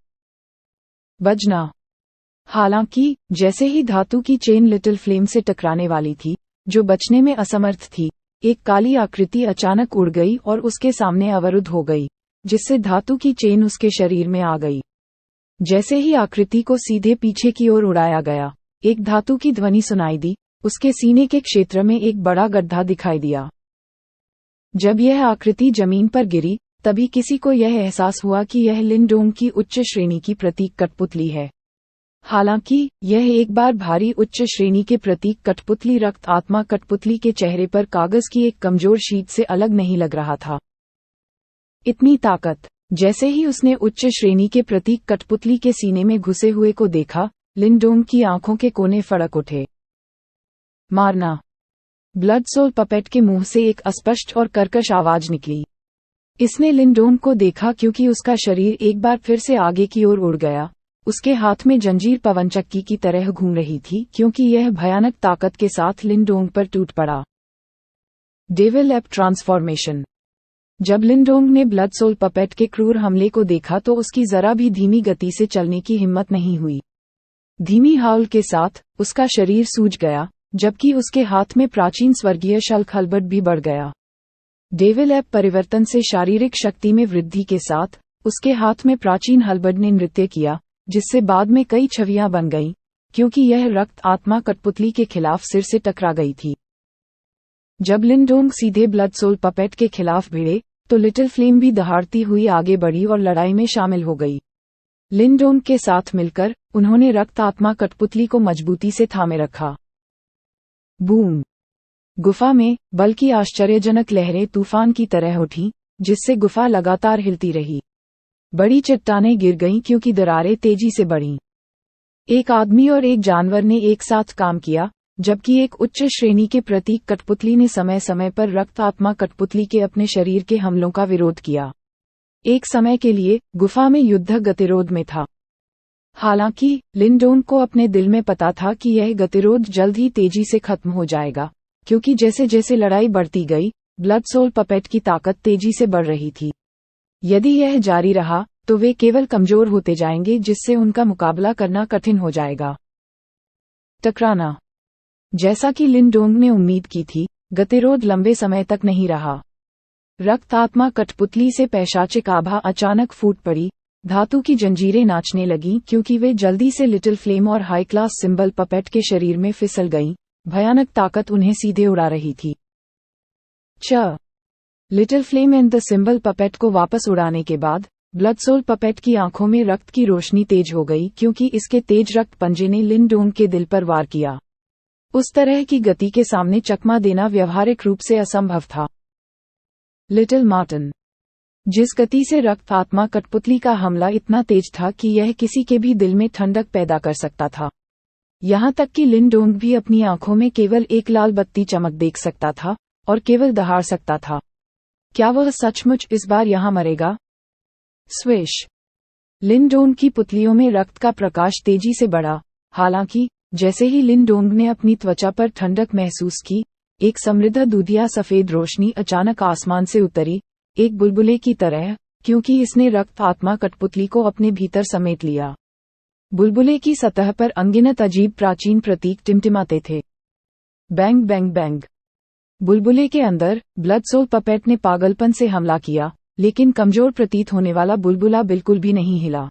[SPEAKER 1] बजना। हालांकि जैसे ही धातु की चेन लिटिल फ्लेम से टकराने वाली थी, जो बचने में असमर्थ थी, एक काली आकृति अचानक उड़ गई और उसके सामने अवरुद्ध हो गई, जिससे धातु की चेन उसके शरीर में आ गई। जैसे ही आकृति को सीधे पीछे की ओर उड़ाया गया, एक धातु की ध्वनि सुनाई दी। उसके सीने के क्षेत्र में एक बड़ा गड्ढा दिखाई दिया। जब यह आकृति जमीन पर गिरी, तभी किसी को यह एहसास हुआ कि यह लिनडोंग की उच्च श्रेणी की प्रतीक कठपुतली है। हालांकि यह एक बार भारी उच्च श्रेणी के प्रतीक कठपुतली रक्त आत्मा कठपुतली के चेहरे पर कागज की एक कमजोर शीट से अलग नहीं लग रहा था। इतनी ताकत। जैसे ही उसने उच्च श्रेणी के प्रतीक कठपुतली के सीने में घुसे हुए को देखा, लिनडोंग की आंखों के कोने फड़क उठे। मारना। ब्लड सोल पपेट के मुंह से एक अस्पष्ट और कर्कश आवाज निकली। इसने लिनडोंग को देखा क्योंकि उसका शरीर एक बार फिर से आगे की ओर उड़ गया। उसके हाथ में जंजीर पवनचक्की की तरह घूम रही थी क्योंकि यह भयानक ताकत के साथ लिनडोंग पर टूट पड़ा। Devil app transformation. जब लिनडोंग ने ब्लड सोल पपेट के क्रूर हमले को देखा तो उसकी जरा भी धीमी गति से चलने की हिम्मत नहीं हुई। धीमी हाउल के साथ उसका शरीर सूज गया, जबकि उसके हाथ में प्राचीन स्वर्गीय शल्क हलबर्ड भी बढ़ गया। डेविल एप परिवर्तन से शारीरिक शक्ति में वृद्धि के साथ उसके हाथ में प्राचीन हलबर्ड ने नृत्य किया, जिससे बाद में कई छवियां बन गईं, क्योंकि यह रक्त आत्मा कठपुतली के खिलाफ सिर से टकरा गई थी। जब लिनडोंग सीधे ब्लड सोल पपेट के खिलाफ भिड़े, तो लिटिल फ्लेम भी दहाड़ती हुई आगे बढ़ी और लड़ाई में शामिल हो गई। लिनडोंग के साथ मिलकर उन्होंने रक्त आत्मा कठपुतली को मजबूती से थामे रखा। बूम। गुफा में बल की आश्चर्यजनक लहरें तूफान की तरह उठीं, जिससे गुफा लगातार हिलती रही। बड़ी चट्टानें गिर गईं क्योंकि दरारें तेजी से बढ़ीं। एक आदमी और एक जानवर ने एक साथ काम किया, जबकि एक उच्च श्रेणी के प्रतीक कठपुतली ने समय समय पर रक्त आत्मा कठपुतली के अपने शरीर के हमलों का विरोध किया। एक समय के लिए गुफा में युद्ध गतिरोध में था। हालांकि लिनडोंग को अपने दिल में पता था कि यह गतिरोध जल्द ही तेजी से खत्म हो जाएगा, क्योंकि जैसे जैसे लड़ाई बढ़ती गई, ब्लड सोल पपेट की ताकत तेजी से बढ़ रही थी। यदि यह जारी रहा तो वे केवल कमजोर होते जाएंगे, जिससे उनका मुकाबला करना कठिन हो जाएगा। टकराना। जैसा कि लिनडोंग ने उम्मीद की थी, गतिरोध लंबे समय तक नहीं रहा। रक्त आत्मा कठपुतली से पैशाचिक आभा अचानक फूट पड़ी। धातु की जंजीरें नाचने लगीं क्योंकि वे जल्दी से लिटिल फ्लेम और हाई क्लास सिंबल पपेट के शरीर में फिसल गईं। भयानक ताकत उन्हें सीधे उड़ा रही थी। Little flame and the symbol puppet को वापस उड़ाने के बाद ब्लड सोल पपेट की आंखों में रक्त की रोशनी तेज हो गई क्योंकि इसके तेज रक्त पंजे ने लिनडोंग के दिल पर वार किया। उस तरह की गति के सामने चकमा देना व्यावहारिक रूप से असंभव था। Little Martin. जिस गति से रक्त आत्मा कठपुतली का हमला इतना तेज था कि यह किसी के भी दिल में ठंडक पैदा कर सकता था। यहाँ तक कि लिनडोंग भी अपनी आंखों में केवल एक लाल बत्ती चमक देख सकता था और केवल दहाड़ सकता था। क्या वह सचमुच इस बार यहाँ मरेगा? स्विश। लिनडोंग की पुतलियों में रक्त का प्रकाश तेजी से बढ़ा। हालांकि जैसे ही लिनडोंग ने अपनी त्वचा पर ठंडक महसूस की, एक समृद्ध दूधिया सफेद रोशनी अचानक आसमान से उतरी, एक बुलबुले की तरह, क्योंकि इसने रक्त आत्मा कठपुतली को अपने भीतर समेट लिया। बुलबुले की सतह पर अनगिनत अजीब प्राचीन प्रतीक टिमटिमाते थे। Bang bang bang. बुलबुले के अंदर ब्लड सोल पपेट ने पागलपन से हमला किया, लेकिन कमजोर प्रतीत होने वाला बुलबुला बिल्कुल भी नहीं हिला।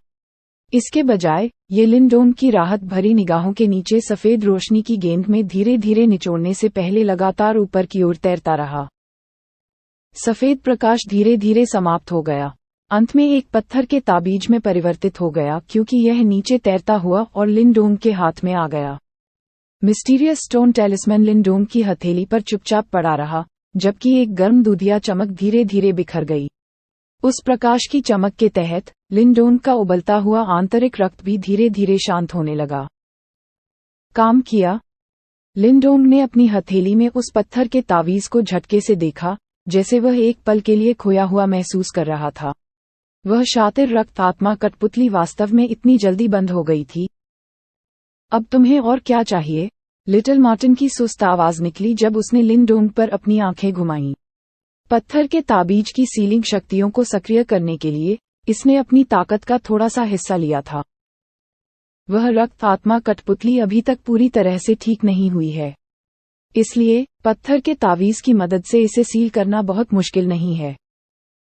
[SPEAKER 1] इसके बजाय ये लिनडोंग की राहत भरी निगाहों के नीचे सफेद रोशनी की गेंद में धीरे धीरे निचोड़ने से पहले लगातार ऊपर की ओर तैरता रहा। सफेद प्रकाश धीरे धीरे समाप्त हो गया, अंत में एक पत्थर के ताबीज में परिवर्तित हो गया क्योंकि यह नीचे तैरता हुआ और लिनडोंग के हाथ में आ गया। मिस्टीरियस स्टोन टेलिस्मैन लिनडोंग की हथेली पर चुपचाप पड़ा रहा, जबकि एक गर्म दूधिया चमक धीरे धीरे बिखर गई। उस प्रकाश की चमक के तहत लिनडोंग का उबलता हुआ आंतरिक रक्त भी धीरे धीरे शांत होने लगा। काम किया। लिनडोंग ने अपनी हथेली में उस पत्थर के तावीज को झटके से देखा, जैसे वह एक पल के लिए खोया हुआ महसूस कर रहा था। वह शातिर रक्त आत्मा कठपुतली वास्तव में इतनी जल्दी बंद हो गई थी। अब तुम्हें और क्या चाहिए? लिटिल मार्टिन की सुस्त आवाज निकली जब उसने लिनडोंग पर अपनी आंखें घुमाईं। पत्थर के ताबीज की सीलिंग शक्तियों को सक्रिय करने के लिए इसने अपनी ताकत का थोड़ा सा हिस्सा लिया था। वह रक्त आत्मा कठपुतली अभी तक पूरी तरह से ठीक नहीं हुई है, इसलिए पत्थर के तावीज की मदद से इसे सील करना बहुत मुश्किल नहीं है।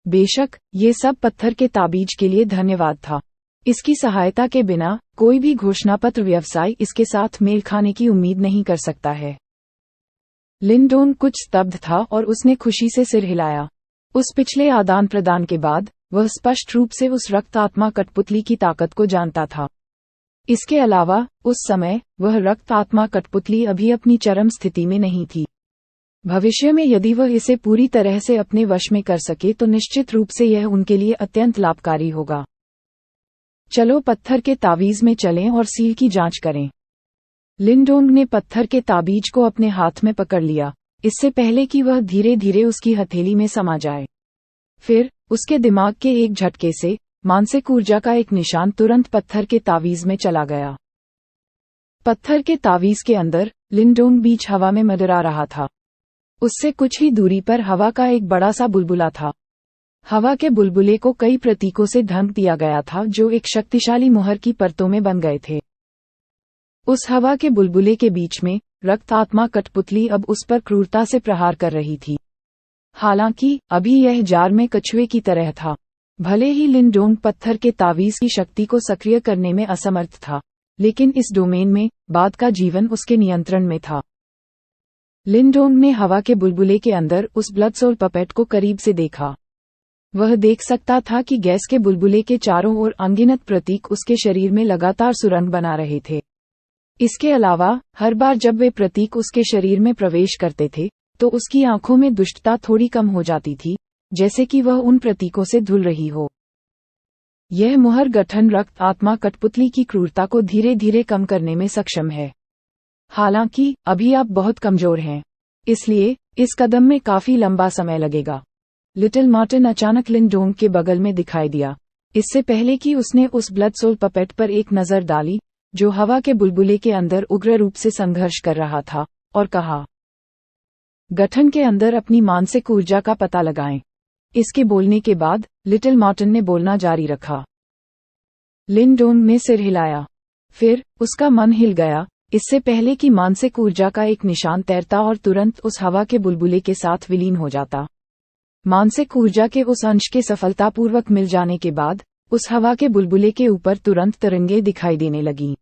[SPEAKER 1] बेशक ये सब पत्थर के ताबीज के लिए धन्यवाद था। इसकी सहायता के बिना कोई भी घोषणापत्र व्यवसाय इसके साथ मेल खाने की उम्मीद नहीं कर सकता है। लिनडोंग कुछ स्तब्ध था और उसने खुशी से सिर हिलाया। उस पिछले आदान प्रदान के बाद वह स्पष्ट रूप से उस रक्त आत्मा कठपुतली की ताकत को जानता था। इसके अलावा उस समय वह रक्त आत्मा कठपुतली अभी अपनी चरम स्थिति में नहीं थी। भविष्य में यदि वह इसे पूरी तरह से अपने वश में कर सके तो निश्चित रूप से यह उनके लिए अत्यंत लाभकारी होगा। चलो पत्थर के तावीज में चलें और सील की जांच करें। लिनडोंग ने पत्थर के ताबीज को अपने हाथ में पकड़ लिया, इससे पहले कि वह धीरे धीरे उसकी हथेली में समा जाए। फिर उसके दिमाग के एक झटके से मानसिक ऊर्जा का एक निशान तुरंत पत्थर के तावीज में चला गया। पत्थर के तावीज के अंदर लिनडोंग बीच हवा में मंडरा रहा था। उससे कुछ ही दूरी पर हवा का एक बड़ा सा बुलबुला था। हवा के बुलबुले को कई प्रतीकों से ढंक दिया गया था जो एक शक्तिशाली मुहर की परतों में बन गए थे। उस हवा के बुलबुले के बीच में रक्त आत्मा कठपुतली अब उस पर क्रूरता से प्रहार कर रही थी। हालांकि अभी यह जार में कछुए की तरह था। भले ही लिनडोंग पत्थर के तावीज की शक्ति को सक्रिय करने में असमर्थ था, लेकिन इस डोमेन में बाद का जीवन उसके नियंत्रण में था। लिनडोंग ने हवा के बुलबुले के अंदर उस ब्लड सोल पपेट को करीब से देखा। वह देख सकता था कि गैस के बुलबुले के चारों ओर अनगिनत प्रतीक उसके शरीर में लगातार सुरंग बना रहे थे। इसके अलावा हर बार जब वे प्रतीक उसके शरीर में प्रवेश करते थे तो उसकी आंखों में दुष्टता थोड़ी कम हो जाती थी, जैसे कि वह उन प्रतीकों से धुल रही हो। यह मुहर गठन रक्त आत्मा कठपुतली की क्रूरता को धीरे धीरे कम करने में सक्षम है। हालांकि अभी आप बहुत कमजोर हैं, इसलिए इस कदम में काफी लंबा समय लगेगा। लिटिल मार्टिन अचानक लिनडोंग के बगल में दिखाई दिया, इससे पहले कि उसने उस ब्लड सोल पपेट पर एक नजर डाली जो हवा के बुलबुले के अंदर उग्र रूप से संघर्ष कर रहा था, और कहा, गठन के अंदर अपनी मानसिक ऊर्जा का पता लगाएं। इसके बोलने के बाद लिटिल मार्टिन ने बोलना जारी रखा। लिनडोंग ने सिर हिलाया, फिर उसका मन हिल गया, इससे पहले कि मानसिक ऊर्जा का एक निशान तैरता और तुरंत उस हवा के बुलबुले के साथ विलीन हो जाता। मानसिक ऊर्जा के उस अंश के सफलतापूर्वक मिल जाने के बाद उस हवा के बुलबुले के ऊपर तुरंत तरंगे दिखाई देने लगीं।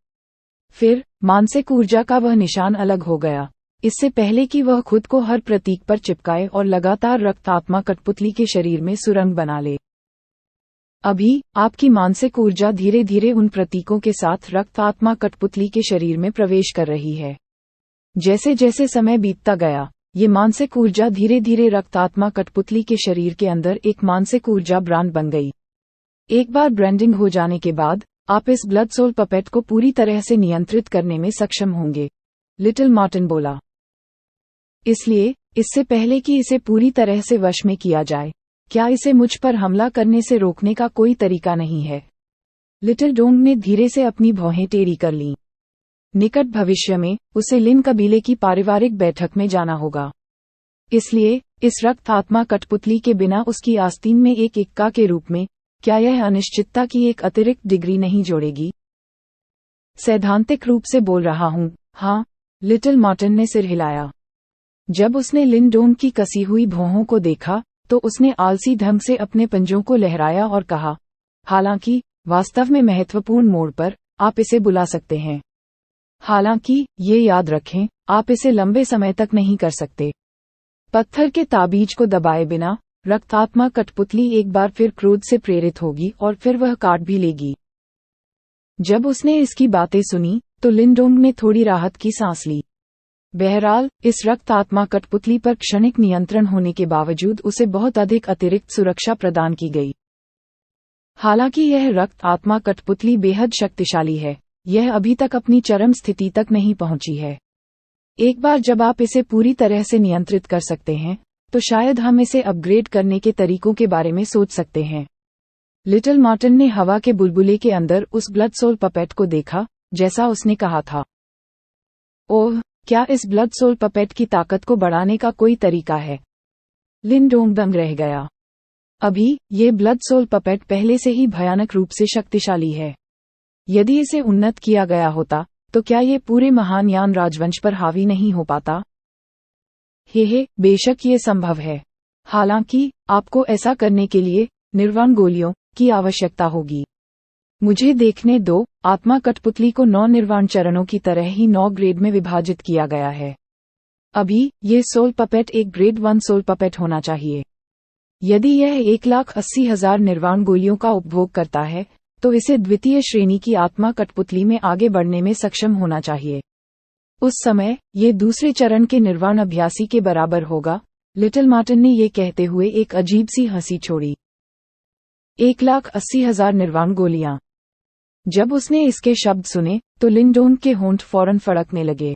[SPEAKER 1] फिर मानसिक ऊर्जा का वह निशान अलग हो गया, इससे पहले कि वह खुद को हर प्रतीक पर चिपकाए और लगातार रक्त आत्मा कठपुतली के शरीर में सुरंग बना ले। अभी आपकी मानसिक ऊर्जा धीरे धीरे उन प्रतीकों के साथ रक्त आत्मा कठपुतली के शरीर में प्रवेश कर रही है। जैसे जैसे समय बीतता गया, ये मानसिक ऊर्जा धीरे धीरे रक्त आत्मा कठपुतली के शरीर के अंदर एक मानसिक ऊर्जा ब्रांड बन गई। एक बार ब्रांडिंग हो जाने के बाद आप इस ब्लड सोल पपेट को पूरी तरह से नियंत्रित करने में सक्षम होंगे, लिटिल मार्टिन बोला। इसलिए इससे पहले कि इसे पूरी तरह से वश में किया जाए, क्या इसे मुझ पर हमला करने से रोकने का कोई तरीका नहीं है? लिटिल डोंग ने धीरे से अपनी भौहें टेढ़ी कर लीं। निकट भविष्य में उसे लिन कबीले की पारिवारिक बैठक में जाना होगा, इसलिए इस रक्त आत्मा कठपुतली के बिना उसकी आस्तीन में एक इक्का के रूप में क्या यह अनिश्चितता की एक अतिरिक्त डिग्री नहीं जोड़ेगी? सैद्धांतिक रूप से बोल रहा हूँ, हाँ, लिटिल मार्टिन ने सिर हिलाया। जब उसने लिनडोंग की कसी हुई भौहों को देखा तो उसने आलसी ढंग से अपने पंजों को लहराया और कहा, हालांकि वास्तव में महत्वपूर्ण मोड़ पर आप इसे बुला सकते हैं। हालांकि ये याद रखें, आप इसे लंबे समय तक नहीं कर सकते। पत्थर के ताबीज को दबाए बिना रक्त आत्मा कठपुतली एक बार फिर क्रोध से प्रेरित होगी और फिर वह काट भी लेगी। जब उसने इसकी बातें सुनी तो लिनडोंग ने थोड़ी राहत की सांस ली। बहरहाल इस रक्त आत्मा कठपुतली पर क्षणिक नियंत्रण होने के बावजूद उसे बहुत अधिक अतिरिक्त सुरक्षा प्रदान की गई। हालांकि यह रक्त आत्मा कठपुतली बेहद शक्तिशाली है, यह अभी तक अपनी चरम स्थिति तक नहीं पहुंची है। एक बार जब आप इसे पूरी तरह से नियंत्रित कर सकते हैं, तो शायद हम इसे अपग्रेड करने के तरीकों के बारे में सोच सकते हैं। लिटिल मार्टिन ने हवा के बुलबुले के अंदर उस ब्लड सोल पपेट को देखा, जैसा उसने कहा था। ओह, क्या इस ब्लड सोल पपेट की ताकत को बढ़ाने का कोई तरीका है? लिन डोंग दंग रह गया। अभी ये ब्लड सोल पपेट पहले से ही भयानक रूप से शक्तिशाली है। यदि इसे उन्नत किया गया होता, तो क्या ये पूरे महान यान राजवंश पर हावी नहीं हो पाता? हे, बेशक ये संभव है। हालांकि आपको ऐसा करने के लिए निर्वाण गोलियों की आवश्यकता होगी। मुझे देखने दो, आत्मा कठपुतली को 9 निर्वाण चरणों की तरह ही 9 ग्रेड में विभाजित किया गया है। अभी ये सोल पपेट एक ग्रेड 1 सोल पपेट होना चाहिए। यदि यह 1,80,000 निर्वाण गोलियों का उपभोग करता है, तो इसे द्वितीय श्रेणी की आत्मा कठपुतली में आगे बढ़ने में सक्षम होना चाहिए। उस समय ये दूसरे चरण के निर्वाण अभ्यासी के बराबर होगा। लिटिल मार्टिन ने ये कहते हुए एक अजीब सी हंसी छोड़ी। 1,80,000 निर्वाण गोलियां। जब उसने इसके शब्द सुने, तो लिन डोंग के होंठ फौरन फड़कने लगे।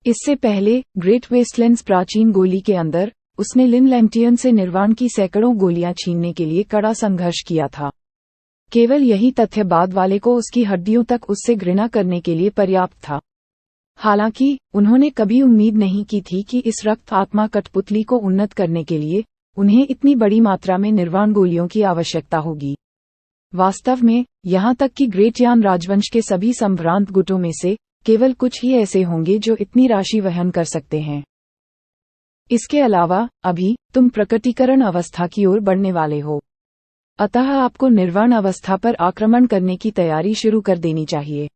[SPEAKER 1] इससे पहले ग्रेट वेस्टलैंड्स प्राचीन गोली के अंदर उसने लिन लैंगटियन से निर्वाण की सैकड़ों गोलियां छीनने के लिए कड़ा संघर्ष किया था। केवल यही तथ्य बाद वाले को उसकी हड्डियों तक उससे घृणा करने के लिए पर्याप्त था। हालांकि उन्होंने कभी उम्मीद नहीं की थी कि इस रक्त आत्मा कठपुतली को उन्नत करने के लिए उन्हें इतनी बड़ी मात्रा में निर्वाण गोलियों की आवश्यकता होगी। वास्तव में, यहाँ तक कि ग्रेट यान राजवंश के सभी संभ्रांत गुटों में से केवल कुछ ही ऐसे होंगे जो इतनी राशि वहन कर सकते हैं। इसके अलावा अभी तुम प्रकटीकरण अवस्था की ओर बढ़ने वाले हो। अतः आपको निर्वाण अवस्था पर आक्रमण करने की तैयारी शुरू कर देनी चाहिए।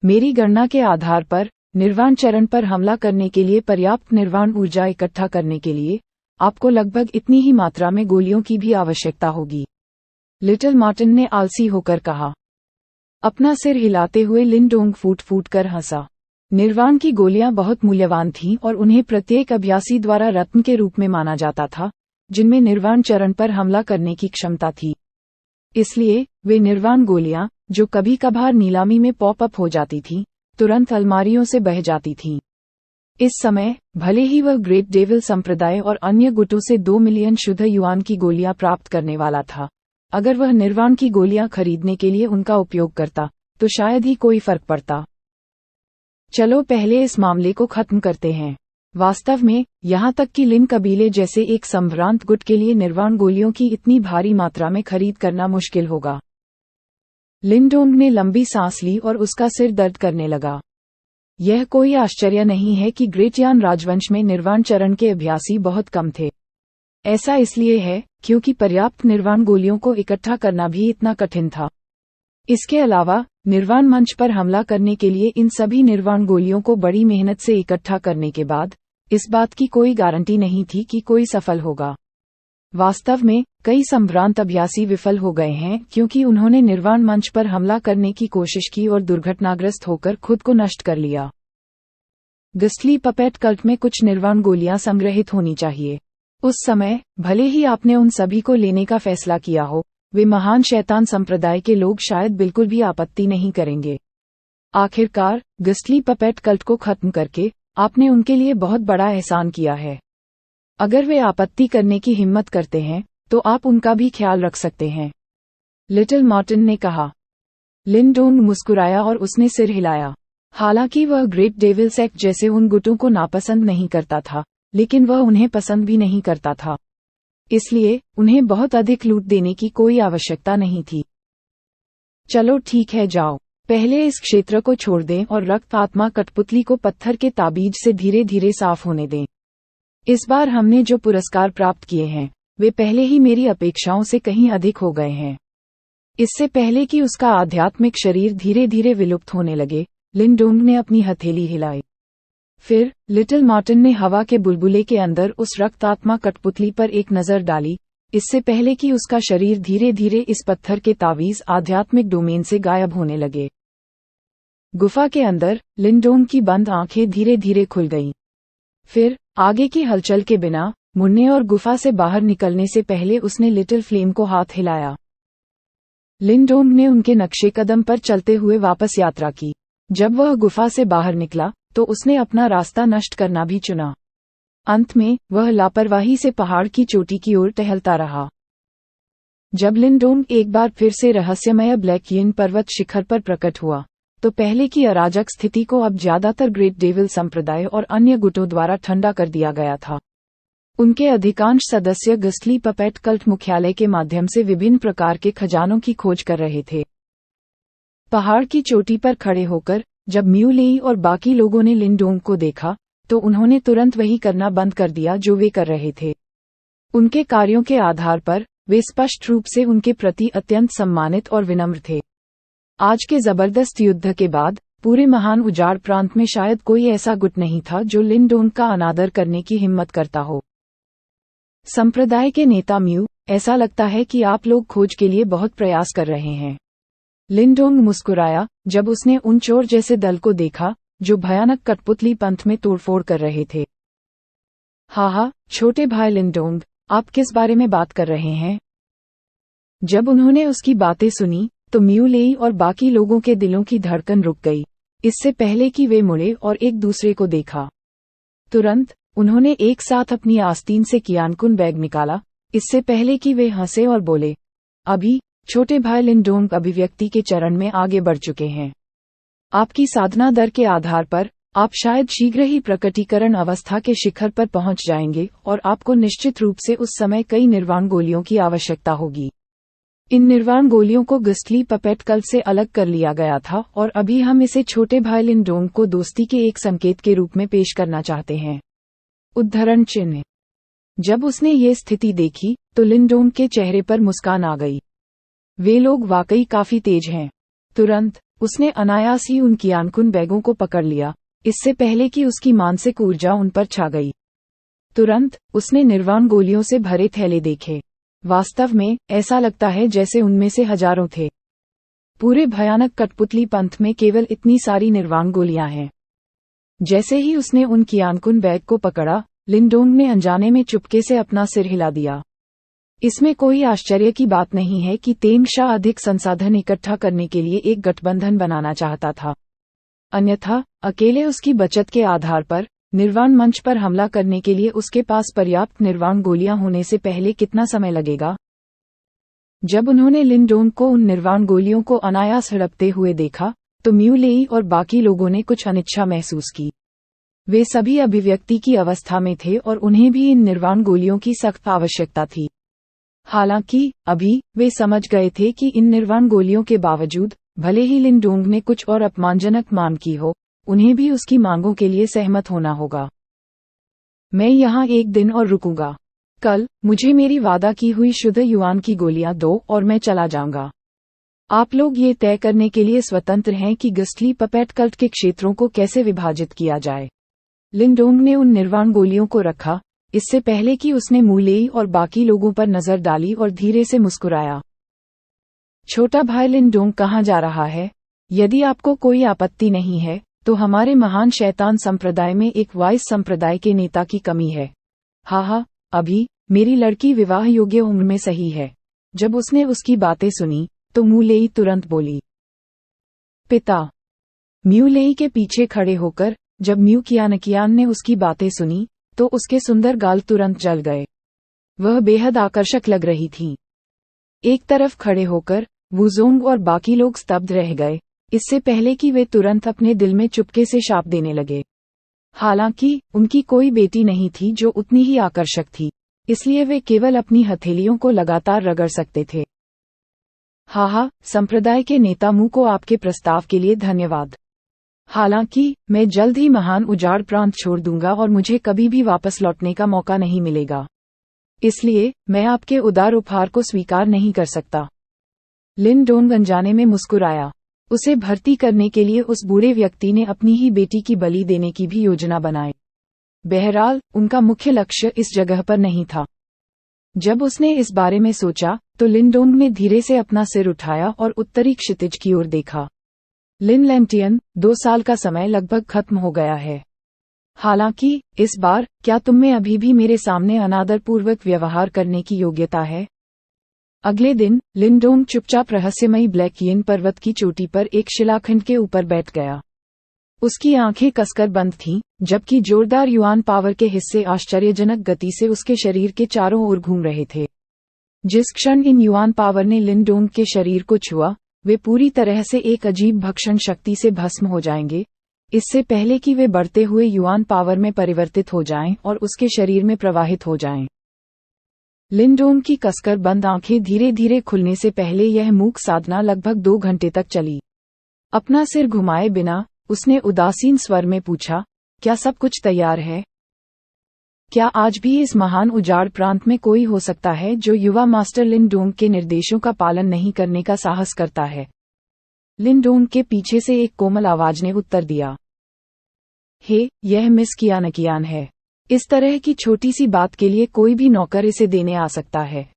[SPEAKER 1] मेरी गणना के आधार पर निर्वाण चरण पर हमला करने के लिए पर्याप्त निर्वाण ऊर्जा इकट्ठा करने के लिए आपको लगभग इतनी ही मात्रा में गोलियों की भी आवश्यकता होगी। लिटिल मार्टिन ने आलसी होकर कहा। अपना सिर हिलाते हुए लिन डोंग फूट फूट कर हंसा। निर्वाण की गोलियां बहुत मूल्यवान थीं और उन्हें प्रत्येक अभ्यासी द्वारा रत्न के रूप में माना जाता था, जिनमें निर्वाण चरण पर हमला करने की क्षमता थी। इसलिए वे निर्वाण गोलियां, जो कभी कभार नीलामी में पॉप अप हो जाती थीं, तुरंत अलमारियों से बह जाती थीं। इस समय भले ही वह ग्रेट डेविल संप्रदाय और अन्य गुटों से 2 मिलियन शुद्ध युआन की गोलियां प्राप्त करने वाला था, अगर वह निर्वाण की गोलियां खरीदने के लिए उनका उपयोग करता, तो शायद ही कोई फर्क पड़ता। चलो पहले इस मामले को खत्म करते हैं। वास्तव में, यहाँ तक कि लिन कबीले जैसे एक संभ्रांत गुट के लिए निर्वाण गोलियों की इतनी भारी मात्रा में खरीद करना मुश्किल होगा। लिन डोंग ने लंबी सांस ली और उसका सिर दर्द करने लगा। यह कोई आश्चर्य नहीं है कि ग्रेट यान राजवंश में निर्वाण चरण के अभ्यासी बहुत कम थे। ऐसा इसलिए है क्योंकि पर्याप्त निर्वाण गोलियों को इकट्ठा करना भी इतना कठिन था। इसके अलावा निर्वाण मंच पर हमला करने के लिए इन सभी निर्वाण गोलियों को बड़ी मेहनत से इकट्ठा करने के बाद इस बात की कोई गारंटी नहीं थी कि कोई सफल होगा। वास्तव में कई संभ्रांत अभ्यासी विफल हो गए हैं क्योंकि उन्होंने निर्वाण मंच पर हमला करने की कोशिश की और दुर्घटनाग्रस्त होकर खुद को नष्ट कर लिया। गस्ली पपेट कल्ट में कुछ निर्वाण गोलियां संग्रहित होनी चाहिए। उस समय भले ही आपने उन सभी को लेने का फैसला किया हो, वे महान शैतान संप्रदाय के लोग शायद बिल्कुल भी आपत्ति नहीं करेंगे। आखिरकार गस्ली पपेट कल्ट को खत्म करके आपने उनके लिए बहुत बड़ा एहसान किया है। अगर वे आपत्ति करने की हिम्मत करते हैं, तो आप उनका भी ख्याल रख सकते हैं, लिटिल मार्टिन ने कहा। लिन डोंग मुस्कुराया और उसने सिर हिलाया। हालांकि वह ग्रेट डेविल सेक्ट जैसे उन गुटों को नापसंद नहीं करता था, लेकिन वह उन्हें पसंद भी नहीं करता था। इसलिए उन्हें बहुत अधिक लूट देने की कोई आवश्यकता नहीं थी। चलो ठीक है, जाओ, पहले इस क्षेत्र को छोड़ दें और रक्त आत्मा कठपुतली को पत्थर के ताबीज से धीरे धीरे साफ होने दें। इस बार हमने जो पुरस्कार प्राप्त किए हैं, वे पहले ही मेरी अपेक्षाओं से कहीं अधिक हो गए हैं। इससे पहले कि उसका आध्यात्मिक शरीर धीरे धीरे विलुप्त होने लगे, लिन डोंग ने अपनी हथेली हिलाई। फिर लिटिल मार्टिन ने हवा के बुलबुले के अंदर उस रक्त आत्मा कठपुतली पर एक नजर डाली, इससे पहले कि उसका शरीर धीरे धीरे इस पत्थर के तावीज आध्यात्मिक डोमेन से गायब होने लगे। गुफा के अंदर लिन डोंग की बंद आंखें धीरे धीरे खुल गईं। फिर आगे की हलचल के बिना मुड़ने और गुफा से बाहर निकलने से पहले उसने लिटिल फ्लेम को हाथ हिलाया। लिन डोंग ने उनके नक्शे कदम पर चलते हुए वापस यात्रा की। जब वह गुफा से बाहर निकला, तो उसने अपना रास्ता नष्ट करना भी चुना। अंत में वह लापरवाही से पहाड़ की चोटी की ओर टहलता रहा। जब लिंडोंग एक बार फिर से रहस्यमय ब्लैक यिन पर्वत शिखर पर प्रकट हुआ, तो पहले की अराजक स्थिति को अब ज्यादातर ग्रेट डेविल संप्रदाय और अन्य गुटों द्वारा ठंडा कर दिया गया था। उनके अधिकांश सदस्य गस्ली पपेट कल्ट मुख्यालय के माध्यम से विभिन्न प्रकार के खजानों की खोज कर रहे थे। पहाड़ की चोटी पर खड़े होकर जब म्यू लेई और बाकी लोगों ने लिंडोंग को देखा, तो उन्होंने तुरंत वही करना बंद कर दिया जो वे कर रहे थे। उनके कार्यों के आधार पर वे स्पष्ट रूप से उनके प्रति अत्यंत सम्मानित और विनम्र थे। आज के जबरदस्त युद्ध के बाद पूरे महान उजाड़ प्रांत में शायद कोई ऐसा गुट नहीं था जो लिंडोंग का अनादर करने की हिम्मत करता हो। संप्रदाय के नेता म्यू, ऐसा लगता है कि आप लोग खोज के लिए बहुत प्रयास कर रहे हैं। लिंडोंग मुस्कुराया जब उसने उन चोर जैसे दल को देखा जो भयानक कठपुतली पंथ में तोड़फोड़ कर रहे थे। हा, छोटे भाई लिंडोंग, आप किस बारे में बात कर रहे हैं? जब उन्होंने उसकी बातें सुनी, तो म्यू लेई और बाकी लोगों के दिलों की धड़कन रुक गई, इससे पहले कि वे मुड़े और एक दूसरे को देखा। तुरंत उन्होंने एक साथ अपनी आस्तीन से कियानकुन बैग निकाला, इससे पहले कि वे हंसे और बोले, अभी छोटे भाई लिंडोंग अभिव्यक्ति के चरण में आगे बढ़ चुके हैं। आपकी साधना दर के आधार पर आप शायद शीघ्र ही प्रकटीकरण अवस्था के शिखर पर पहुंच जाएंगे और आपको निश्चित रूप से उस समय कई निर्वाण गोलियों की आवश्यकता होगी। इन निर्वाण गोलियों को गस्ली पपेट कल से अलग कर लिया गया था और अभी हम इसे छोटे भाई लिंडोंग को दोस्ती के एक संकेत के रूप में पेश करना चाहते हैं। उद्धरण चिन्ह। जब उसने ये स्थिति देखी तो लिंडोंग के चेहरे पर मुस्कान आ गई। वे लोग वाकई काफी तेज हैं। तुरंत उसने अनायास ही उन कियानकुन बैगों को पकड़ लिया, इससे पहले कि उसकी मानसिक ऊर्जा उन पर छा गई। तुरंत उसने निर्वाण गोलियों से भरे थैले देखे। वास्तव में ऐसा लगता है जैसे उनमें से हजारों थे। पूरे भयानक कठपुतली पंथ में केवल इतनी सारी निर्वाण गोलियां हैं। जैसे ही उसने उन कियानकुन बैग को पकड़ा, लिंडोंग ने अनजाने में चुपके से अपना सिर हिला दिया। इसमें कोई आश्चर्य की बात नहीं है कि तेंग शाह अधिक संसाधन इकट्ठा करने के लिए एक गठबंधन बनाना चाहता था। अन्यथा अकेले उसकी बचत के आधार पर निर्वाण मंच पर हमला करने के लिए उसके पास पर्याप्त निर्वाण गोलियां होने से पहले कितना समय लगेगा। जब उन्होंने लिंडोंग को उन निर्वाण गोलियों को अनायास हड़पते हुए देखा, तो म्यू लेई और बाकी लोगों ने कुछ अनिच्छा महसूस की। वे सभी अभिव्यक्ति की अवस्था में थे और उन्हें भी इन निर्वाण गोलियों की सख्त आवश्यकता थी। हालांकि अभी वे समझ गए थे कि इन निर्वाण गोलियों के बावजूद भले ही लिंडोंग ने कुछ और अपमानजनक मांग की हो, उन्हें भी उसकी मांगों के लिए सहमत होना होगा। मैं यहाँ एक दिन और रुकूंगा। कल मुझे मेरी वादा की हुई शुद्ध युआन की गोलियां दो और मैं चला जाऊंगा। आप लोग ये तय करने के लिए स्वतंत्र हैं कि गस्ली पपेट कल्ट के क्षेत्रों को कैसे विभाजित किया जाए। लिंडोंग ने उन निर्वाण गोलियों को रखा, इससे पहले कि उसने म्यू लेई और बाकी लोगों पर नजर डाली और धीरे से मुस्कुराया। छोटा भाई लिंडोंग कहाँ जा रहा है? यदि आपको कोई आपत्ति नहीं है, तो हमारे महान शैतान संप्रदाय में एक वाइस संप्रदाय के नेता की कमी है। हा, अभी मेरी लड़की विवाह योग्य उम्र में सही है। जब उसने उसकी बातें सुनी, तो म्यू लेई तुरंत बोली, पिता। म्यू लेई के पीछे खड़े होकर जब म्यू कियान ने उसकी बातें सुनी, तो उसके सुंदर गाल तुरंत जल गए। वह बेहद आकर्षक लग रही थी। एक तरफ खड़े होकर वुजोंग और बाकी लोग स्तब्ध रह गए, इससे पहले कि वे तुरंत अपने दिल में चुपके से शाप देने लगे। हालांकि उनकी कोई बेटी नहीं थी जो उतनी ही आकर्षक थी, इसलिए वे केवल अपनी हथेलियों को लगातार रगड़ सकते थे। हा, संप्रदाय के नेता मु को आपके प्रस्ताव के लिए धन्यवाद। हालांकि मैं जल्द ही महान उजाड़ प्रांत छोड़ दूंगा और मुझे कभी भी वापस लौटने का मौका नहीं मिलेगा, इसलिए मैं आपके उदार उपहार को स्वीकार नहीं कर सकता। लिंडोंग अनजाने में मुस्कुराया। उसे भर्ती करने के लिए उस बूढ़े व्यक्ति ने अपनी ही बेटी की बलि देने की भी योजना बनाई। बहरहाल उनका मुख्य लक्ष्य इस जगह पर नहीं था। जब उसने इस बारे में सोचा, तो लिंडोंग ने धीरे से अपना सिर उठाया और उत्तरी क्षितिज की ओर देखा। लिन लैंटियन, 2 साल का समय लगभग खत्म हो गया है। हालांकि इस बार क्या तुम में अभी भी मेरे सामने अनादरपूर्वक व्यवहार करने की योग्यता है? अगले दिन लिंडोंग चुपचाप रहस्यमयी ब्लैक यिन पर्वत की चोटी पर एक शिलाखंड के ऊपर बैठ गया। उसकी आंखें कसकर बंद थीं, जबकि जोरदार युआन पावर के हिस्से आश्चर्यजनक गति से उसके शरीर के चारों ओर घूम रहे थे। जिस क्षण इन युआन पावर ने लिन डोंग के शरीर को छुआ, वे पूरी तरह से एक अजीब भक्षण शक्ति से भस्म हो जाएंगे, इससे पहले कि वे बढ़ते हुए युआन पावर में परिवर्तित हो जाएं और उसके शरीर में प्रवाहित हो जाएं। लिन डोंग की कसकर बंद आंखें धीरे धीरे खुलने से पहले यह मूक साधना लगभग 2 घंटे तक चली। अपना सिर घुमाए बिना उसने उदासीन स्वर में पूछा, क्या सब कुछ तैयार है? क्या आज भी इस महान उजाड़ प्रांत में कोई हो सकता है जो युवा मास्टर लिन डोंग के निर्देशों का पालन नहीं करने का साहस करता है? लिन डोंग के पीछे से एक कोमल आवाज ने उत्तर दिया, हे, यह मिस कियान है। इस तरह की छोटी सी बात के लिए कोई भी नौकर इसे देने आ सकता है।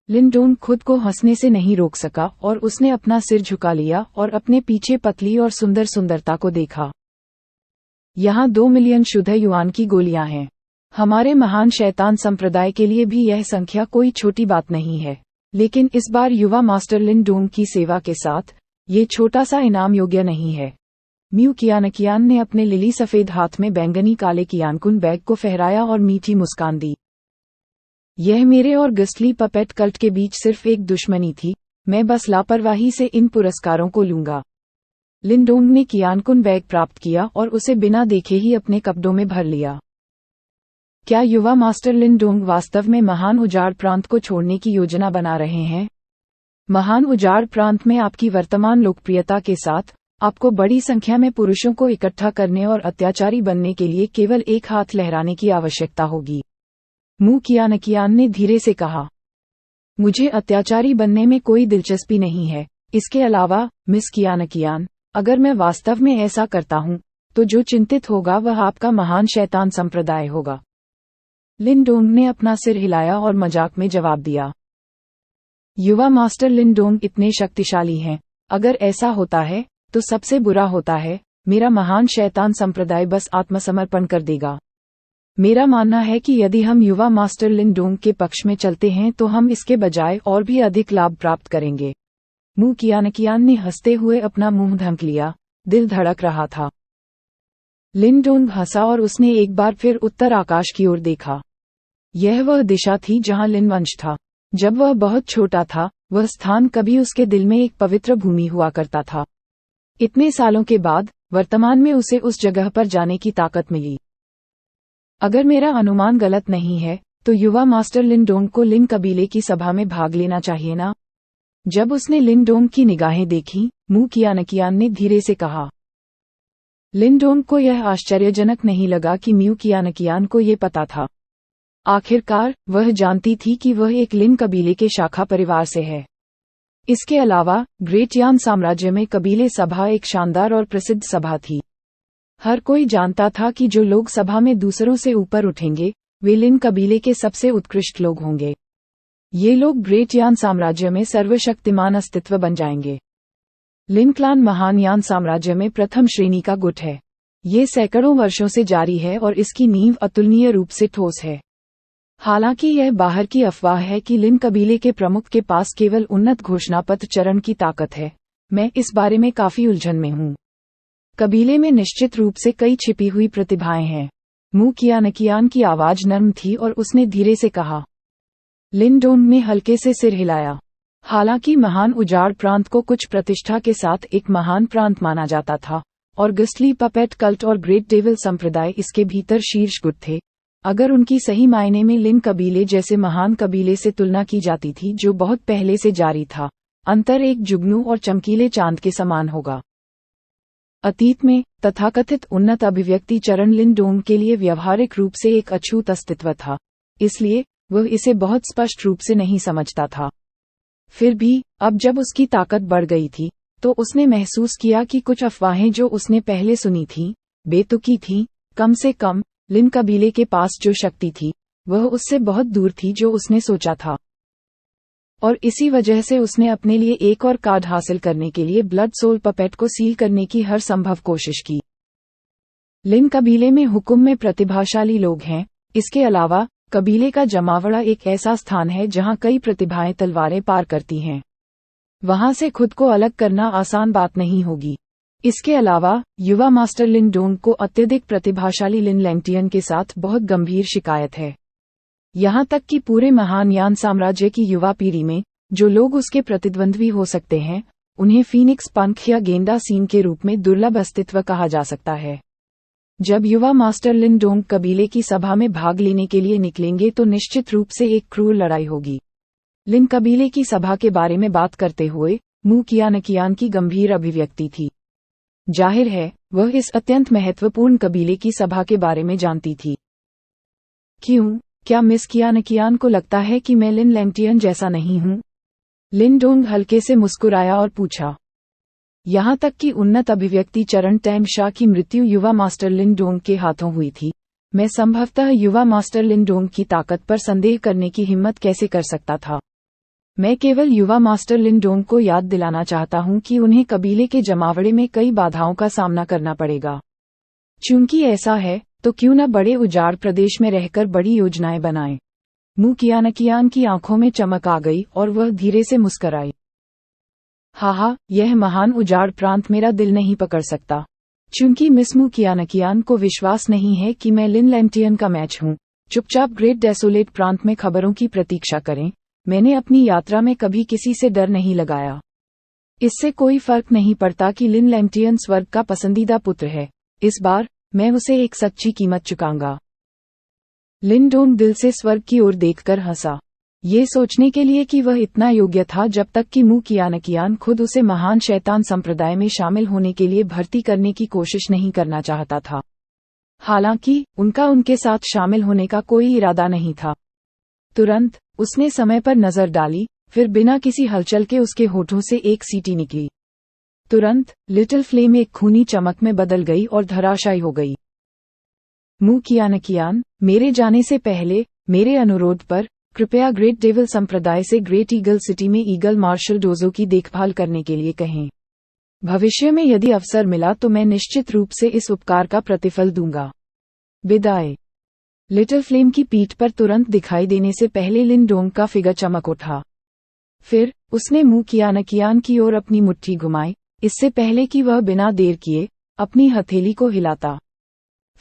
[SPEAKER 1] लिन डोंग खुद को हंसने से नहीं रोक सका और उसने अपना सिर झुका लिया और अपने पीछे पतली और सुंदर सुंदरता को देखा। यहाँ 2 मिलियन शुद्ध युआन की गोलियां हैं। हमारे महान शैतान संप्रदाय के लिए भी यह संख्या कोई छोटी बात नहीं है, लेकिन इस बार युवा मास्टर लिन डोंग की सेवा के साथ ये छोटा सा इनाम योग्य नहीं है। म्यू कियान ने अपने लिली सफेद हाथ में बैंगनी काले कियानकुन बैग को फहराया और मीठी मुस्कान दी। यह मेरे और गस्ली पपेट कल्ट के बीच सिर्फ एक दुश्मनी थी, मैं बस लापरवाही से इन पुरस्कारों को लूंगा। लिन डोंग ने कियानकुन बैग प्राप्त किया और उसे बिना देखे ही अपने कपड़ों में भर लिया। क्या युवा मास्टर लिन डोंग वास्तव में महान उजाड़ प्रांत को छोड़ने की योजना बना रहे हैं? महान उजाड़ प्रांत में आपकी वर्तमान लोकप्रियता के साथ आपको बड़ी संख्या में पुरुषों को इकट्ठा करने और अत्याचारी बनने के लिए केवल एक हाथ लहराने की आवश्यकता होगी। मू कियान ने धीरे से कहा, मुझे अत्याचारी बनने में कोई दिलचस्पी नहीं है। इसके अलावा मिस कियान, अगर मैं वास्तव में ऐसा करता हूं, तो जो चिंतित होगा वह आपका महान शैतान संप्रदाय होगा। लिन डोंग ने अपना सिर हिलाया और मजाक में जवाब दिया, युवा मास्टर लिन डोंग इतने शक्तिशाली हैं, अगर ऐसा होता है तो सबसे बुरा होता है, मेरा महान शैतान संप्रदाय बस आत्मसमर्पण कर देगा। मेरा मानना है कि यदि हम युवा मास्टर लिन डोंग के पक्ष में चलते हैं तो हम इसके बजाय और भी अधिक लाभ प्राप्त करेंगे। मू कियान ने हंसते हुए अपना मुंह ढक लिया, दिल धड़क रहा था। लिन डोंग हंसा और उसने एक बार फिर उत्तर आकाश की ओर देखा। यह वह दिशा थी जहां लिन वंश था। जब वह बहुत छोटा था, वह स्थान कभी उसके दिल में एक पवित्र भूमि हुआ करता था। इतने सालों के बाद वर्तमान में उसे उस जगह पर जाने की ताकत मिली। अगर मेरा अनुमान गलत नहीं है, तो युवा मास्टर लिन डोंग को लिन कबीले की सभा में भाग लेना चाहिए ना? जब उसने लिन डोंग की निगाहें देखीं, मू कियान ने धीरे से कहा। लिन डोंग को यह आश्चर्यजनक नहीं लगा कि म्यू कियान को ये पता था। आखिरकार वह जानती थी कि वह एक लिन कबीले के शाखा परिवार से है। इसके अलावा ग्रेट यान साम्राज्य में कबीले सभा एक शानदार और प्रसिद्ध सभा थी। हर कोई जानता था कि जो लोग सभा में दूसरों से ऊपर उठेंगे, वे लिन कबीले के सबसे उत्कृष्ट लोग होंगे। ये लोग ग्रेट यान साम्राज्य में सर्वशक्तिमान अस्तित्व बन जाएंगे। लिन क्लान महान यान साम्राज्य में प्रथम श्रेणी का गुट है। ये सैकड़ों वर्षों से जारी है और इसकी नींव अतुलनीय रूप से ठोस है। हालांकि यह बाहर की अफवाह है कि लिन कबीले के प्रमुख के पास केवल उन्नत घोषणापत्र चरण की ताकत है, मैं इस बारे में काफी उलझन में हूँ। कबीले में निश्चित रूप से कई छिपी हुई प्रतिभाएं हैं। मू कियान की आवाज नर्म थी और उसने धीरे से कहा। लिन डोंग ने हल्के से सिर हिलाया। हालांकि महान उजाड़ प्रांत को कुछ प्रतिष्ठा के साथ एक महान प्रांत माना जाता था, और गस्ली पपेट कल्ट और ग्रेट डेविल संप्रदाय इसके भीतर शीर्ष गुट थे, अगर उनकी सही मायने में लिन कबीले जैसे महान कबीले से तुलना की जाती थी जो बहुत पहले से जारी था, अंतर एक जुगनू और चमकीले चांद के समान होगा। अतीत में तथाकथित उन्नत अभिव्यक्ति चरण लिन डोंग के लिए व्यवहारिक रूप से एक अछूत अस्तित्व था, इसलिए वह इसे बहुत स्पष्ट रूप से नहीं समझता था। फिर भी अब जब उसकी ताकत बढ़ गई थी, तो उसने महसूस किया कि कुछ अफवाहें जो उसने पहले सुनी थीं, बेतुकी थीं। कम से कम लिन कबीले के पास जो शक्ति थी, वह उससे बहुत दूर थी जो उसने सोचा था। और इसी वजह से उसने अपने लिए एक और कार्ड हासिल करने के लिए ब्लड सोल पपेट को सील करने की हर संभव कोशिश की। लिन कबीले में हुक्म में प्रतिभाशाली लोग हैं। इसके अलावा कबीले का जमावड़ा एक ऐसा स्थान है जहां कई प्रतिभाएं तलवारें पार करती हैं। वहां से खुद को अलग करना आसान बात नहीं होगी। इसके अलावा युवा मास्टर लिन डोंग को अत्यधिक प्रतिभाशाली लिन लैंगटियन के साथ बहुत गंभीर शिकायत है। यहाँ तक कि पूरे महान यान साम्राज्य की युवा पीढ़ी में जो लोग उसके प्रतिद्वंद्वी हो सकते हैं, उन्हें फीनिक्स पंख या गेंडा सीन के रूप में दुर्लभ अस्तित्व कहा जा सकता है। जब युवा मास्टर लिन डोंग कबीले की सभा में भाग लेने के लिए निकलेंगे तो निश्चित रूप से एक क्रूर लड़ाई होगी। लिन कबीले की सभा के बारे में बात करते हुए मू कियानकियान की गंभीर अभिव्यक्ति थी। जाहिर है वह इस अत्यंत महत्वपूर्ण कबीले की सभा के बारे में जानती थी। क्यों, क्या मिस कियानकियान को लगता है कि मैं लिन लैंगटियन जैसा नहीं हूं? लिन डोंग हल्के से मुस्कुराया और पूछा। यहाँ तक कि उन्नत अभिव्यक्ति चरण टैंग शाह की मृत्यु युवा मास्टर लिन डोंग के हाथों हुई थी। मैं संभवतः युवा मास्टर लिन डोंग की ताकत पर संदेह करने की हिम्मत कैसे कर सकता था? मैं केवल युवा मास्टर लिन डोंग को याद दिलाना चाहता हूं कि उन्हें कबीले के जमावड़े में कई बाधाओं का सामना करना पड़ेगा। चूंकि ऐसा है तो क्यों न बड़े उजाड़ प्रदेश में रहकर बड़ी योजनाएं बनाएं। मू कियानकियान की आंखों में चमक आ गई और वह धीरे से मुस्कुराई। हाहा, यह महान उजाड़ प्रांत मेरा दिल नहीं पकड़ सकता। चूंकि मिस मू कियानकियान को विश्वास नहीं है कि मैं लिन लैंगटियन का मैच हूं, चुपचाप ग्रेट डेसोलेट प्रांत में खबरों की प्रतीक्षा करें। मैंने अपनी यात्रा में कभी किसी से डर नहीं लगाया। इससे कोई फर्क नहीं पड़ता कि लिन लैंगटियन स्वर्ग का पसंदीदा पुत्र है। इस बार मैं उसे एक सच्ची कीमत चुकाऊंगा। लिन डोंग दिल से स्वर्ग की ओर देखकर हंसा, ये सोचने के लिए कि वह इतना योग्य था जब तक कि मू कियानकियान खुद उसे महान शैतान संप्रदाय में शामिल होने के लिए भर्ती करने की कोशिश नहीं करना चाहता था। हालांकि उनका उनके साथ शामिल होने का कोई इरादा नहीं था। तुरंत उसने समय पर नजर डाली, फिर बिना किसी हलचल के उसके होठों से एक सीटी निकली। तुरंत लिटिल फ्लेम एक खूनी चमक में बदल गई और धराशायी हो गई। मू कियानकियान, मेरे जाने से पहले मेरे अनुरोध पर कृपया ग्रेट डेविल संप्रदाय से ग्रेट ईगल सिटी में ईगल मार्शल डोजो की देखभाल करने के लिए कहें। भविष्य में यदि अवसर मिला तो मैं निश्चित रूप से इस उपकार का प्रतिफल दूंगा। विदाई। लिटिल फ्लेम की पीठ पर तुरंत दिखाई देने से पहले लिन डोंग का फिगर चमक उठा। फिर उसने मू कियानकियान की ओर अपनी मुट्ठी घुमाई, इससे पहले कि वह बिना देर किए अपनी हथेली को हिलाता।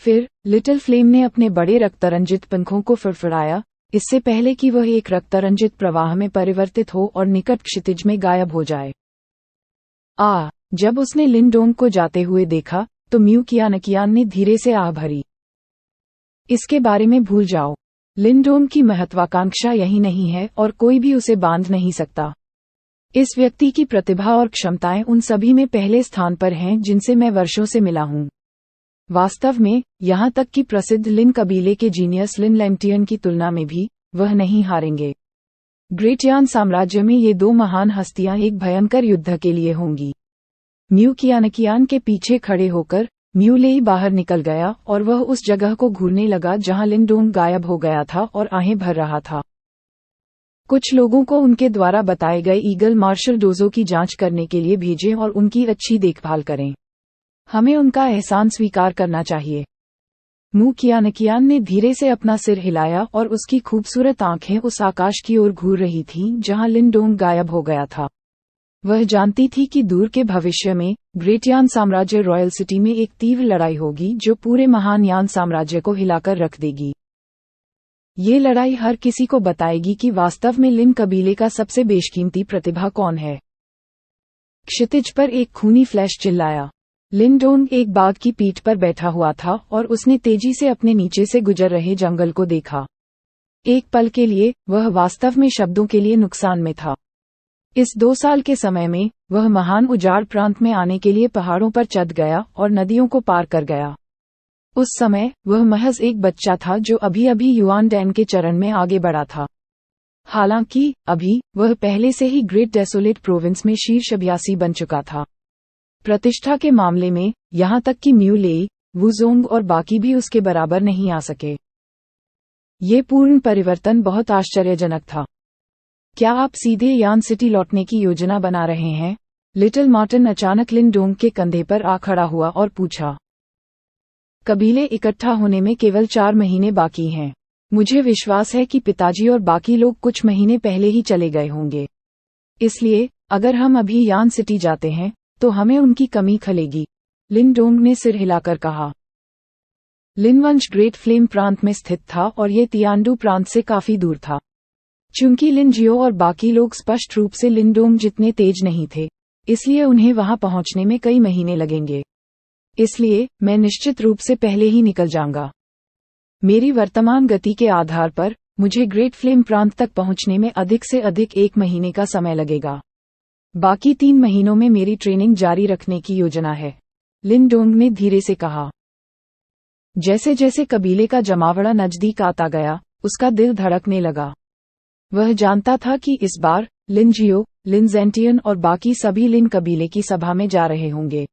[SPEAKER 1] फिर लिटिल फ्लेम ने अपने बड़े रक्तरंजित पंखों को फड़फड़ाया, इससे पहले कि वह एक रक्तरंजित प्रवाह में परिवर्तित हो और निकट क्षितिज में गायब हो जाए। जब उसने लिन डोंग को जाते हुए देखा तो म्यू कियानकियान ने धीरे से आह भरी। इसके बारे में भूल जाओ। लिन डोंग की महत्वाकांक्षा यही नहीं है और कोई भी उसे बांध नहीं सकता। इस व्यक्ति की प्रतिभा और क्षमताएं उन सभी में पहले स्थान पर हैं जिनसे मैं वर्षों से मिला हूं। वास्तव में यहाँ तक कि प्रसिद्ध लिन कबीले के जीनियस लिन लैंगटियन की तुलना में भी वह नहीं हारेंगे। ग्रेट यान साम्राज्य में ये दो महान हस्तियां एक भयंकर युद्ध के लिए होंगी। म्यू कियानकियान के पीछे खड़े होकर म्यू लेई बाहर निकल गया और वह उस जगह को घूरने लगा जहां लिन डोंग गायब हो गया था और आहें भर रहा था। कुछ लोगों को उनके द्वारा बताए गए ईगल मार्शल डोजो की जांच करने के लिए भेजें और उनकी अच्छी देखभाल करें। हमें उनका एहसान स्वीकार करना चाहिए। मू कियानकियान ने धीरे से अपना सिर हिलाया और उसकी खूबसूरत आंखें उस आकाश की ओर घूर रही थीं जहां लिन डोंग गायब हो गया था। वह जानती थी कि दूर के भविष्य में ग्रेट यान साम्राज्य रॉयल सिटी में एक तीव्र लड़ाई होगी जो पूरे महान यान साम्राज्य को हिलाकर रख देगी। ये लड़ाई हर किसी को बताएगी कि वास्तव में लिन कबीले का सबसे बेशकीमती प्रतिभा कौन है। क्षितिज पर एक खूनी फ्लैश चिल्लाया। लिन डोंग एक बाघ की पीठ पर बैठा हुआ था और उसने तेजी से अपने नीचे से गुजर रहे जंगल को देखा। एक पल के लिए वह वास्तव में शब्दों के लिए नुकसान में था। इस 2 साल के समय में वह महान उजाड़ प्रांत में आने के लिए पहाड़ों पर चढ़ गया और नदियों को पार कर गया। उस समय वह महज एक बच्चा था जो अभी अभी युआन डैन के चरण में आगे बढ़ा था। हालांकि अभी वह पहले से ही ग्रेट डेसोलेट प्रोविंस में शीर्ष अभ्यासी बन चुका था। प्रतिष्ठा के मामले में यहाँ तक कि म्यू लेई, वुजोंग और बाकी भी उसके बराबर नहीं आ सके। ये पूर्ण परिवर्तन बहुत आश्चर्यजनक था। क्या आप सीधे यान सिटी लौटने की योजना बना रहे हैं? लिटिल मार्टिन अचानक लिन डोंग के कंधे पर आ खड़ा हुआ और पूछा। कबीले इकट्ठा होने में केवल 4 महीने बाकी हैं। मुझे विश्वास है कि पिताजी और बाकी लोग कुछ महीने पहले ही चले गए होंगे। इसलिए अगर हम अभी यान सिटी जाते हैं तो हमें उनकी कमी खलेगी, लिनडोंग ने सिर हिलाकर कहा। लिनवंश ग्रेट फ्लेम प्रांत में स्थित था और ये तियानडू प्रांत से काफी दूर था। चूंकि लिन जियो और बाकी लोग स्पष्ट रूप से लिनडोंग जितने तेज नहीं थे, इसलिए उन्हें वहां पहुंचने में कई महीने लगेंगे। इसलिए मैं निश्चित रूप से पहले ही निकल जाऊंगा। मेरी वर्तमान गति के आधार पर मुझे ग्रेट फ्लेम प्रांत तक पहुंचने में अधिक से अधिक 1 महीने का समय लगेगा। बाकी 3 महीनों में मेरी ट्रेनिंग जारी रखने की योजना है, लिनडोंग ने धीरे से कहा। जैसे जैसे कबीले का जमावड़ा नजदीक आता गया, उसका दिल धड़कने लगा। वह जानता था कि इस बार लिन जियो, लिन ज़ेंटियन और बाकी सभी लिन कबीले की सभा में जा रहे होंगे।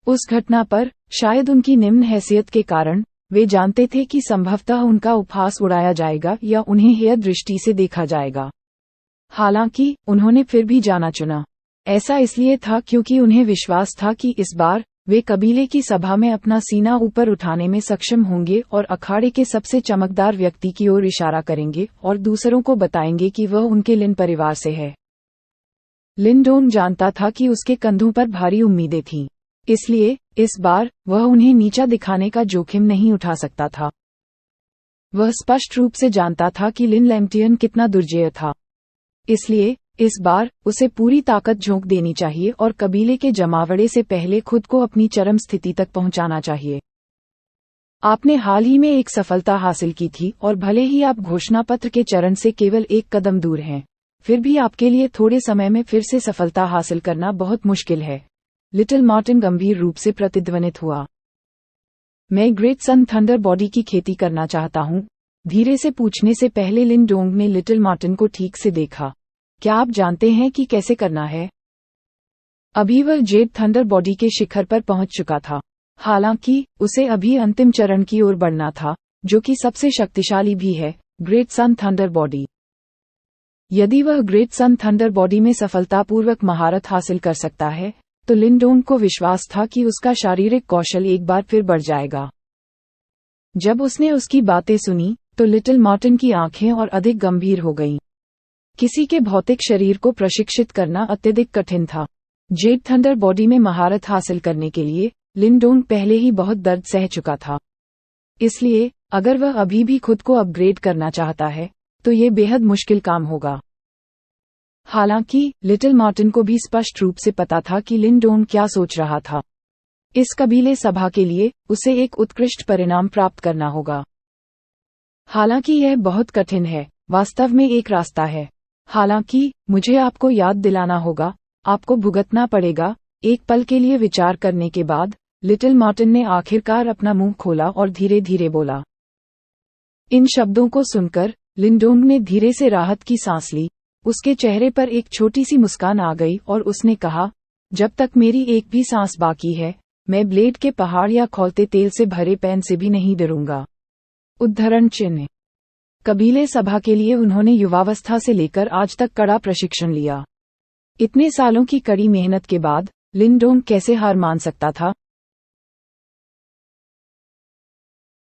[SPEAKER 1] उस घटना पर शायद उनकी निम्न हैसियत के कारण वे जानते थे कि संभवतः उनका उपहास उड़ाया जाएगा या उन्हें हेय दृष्टि से देखा जाएगा। हालांकि उन्होंने फिर भी जाना चुना। ऐसा इसलिए था क्योंकि उन्हें विश्वास था कि इस बार वे कबीले की सभा में अपना सीना ऊपर उठाने में सक्षम होंगे और अखाड़े के सबसे चमकदार व्यक्ति की ओर इशारा करेंगे और दूसरों को बताएंगे कि वह उनके लिन परिवार से है। लिनडोंग जानता था कि उसके कंधों पर भारी उम्मीदें थीं, इसलिए इस बार वह उन्हें नीचा दिखाने का जोखिम नहीं उठा सकता था। वह स्पष्ट रूप से जानता था कि लिन लैंगटियन कितना दुर्जेय था, इसलिए इस बार उसे पूरी ताकत झोंक देनी चाहिए और कबीले के जमावड़े से पहले खुद को अपनी चरम स्थिति तक पहुंचाना चाहिए। आपने हाल ही में एक सफलता हासिल की थी और भले ही आप घोषणा पत्र के चरण से केवल 1 कदम दूर हैं, फिर भी आपके लिए थोड़े समय में फिर से सफलता हासिल करना बहुत मुश्किल है, लिटिल मार्टिन गंभीर रूप से प्रतिध्वनित हुआ। मैं ग्रेट सन थंडर बॉडी की खेती करना चाहता हूं, धीरे से पूछने से पहले लिनडोंग ने लिटिल मार्टिन को ठीक से देखा। क्या आप जानते हैं कि कैसे करना है? अभी वह जेड थंडर बॉडी के शिखर पर पहुंच चुका था, हालांकि उसे अभी अंतिम चरण की ओर बढ़ना था, जो कि सबसे शक्तिशाली भी है, ग्रेट सन थंडर बॉडी। यदि वह ग्रेट सन थंडर बॉडी में सफलतापूर्वक महारत हासिल कर सकता है, तो लिनडोंग को विश्वास था कि उसका शारीरिक कौशल एक बार फिर बढ़ जाएगा। जब उसने उसकी बातें सुनी, तो लिटिल मार्टिन की आंखें और अधिक गंभीर हो गईं। किसी के भौतिक शरीर को प्रशिक्षित करना अत्यधिक कठिन था। जेड थंडर बॉडी में महारत हासिल करने के लिए लिनडोंग पहले ही बहुत दर्द सह चुका था। इसलिए अगर वह अभी भी खुद को अपग्रेड करना चाहता है, तो ये बेहद मुश्किल काम होगा। हालांकि लिटिल मार्टिन को भी स्पष्ट रूप से पता था कि लिनडोंग क्या सोच रहा था। इस कबीले सभा के लिए उसे एक उत्कृष्ट परिणाम प्राप्त करना होगा। हालांकि यह बहुत कठिन है, वास्तव में एक रास्ता है। हालांकि मुझे आपको याद दिलाना होगा, आपको भुगतना पड़ेगा। एक पल के लिए विचार करने के बाद लिटिल मार्टिन ने आखिरकार अपना मुंह खोला और धीरे धीरे बोला। इन शब्दों को सुनकर लिनडोंग ने धीरे से राहत की सांस ली। उसके चेहरे पर एक छोटी सी मुस्कान आ गई और उसने कहा, जब तक मेरी एक भी सांस बाकी है, मैं ब्लेड के पहाड़ या खौलते तेल से भरे पैन से भी नहीं डरूंगा। उद्धरण चिन्ह। कबीले सभा के लिए उन्होंने युवावस्था से लेकर आज तक कड़ा प्रशिक्षण लिया। इतने सालों की कड़ी मेहनत के बाद लिनडोंग कैसे हार मान सकता था?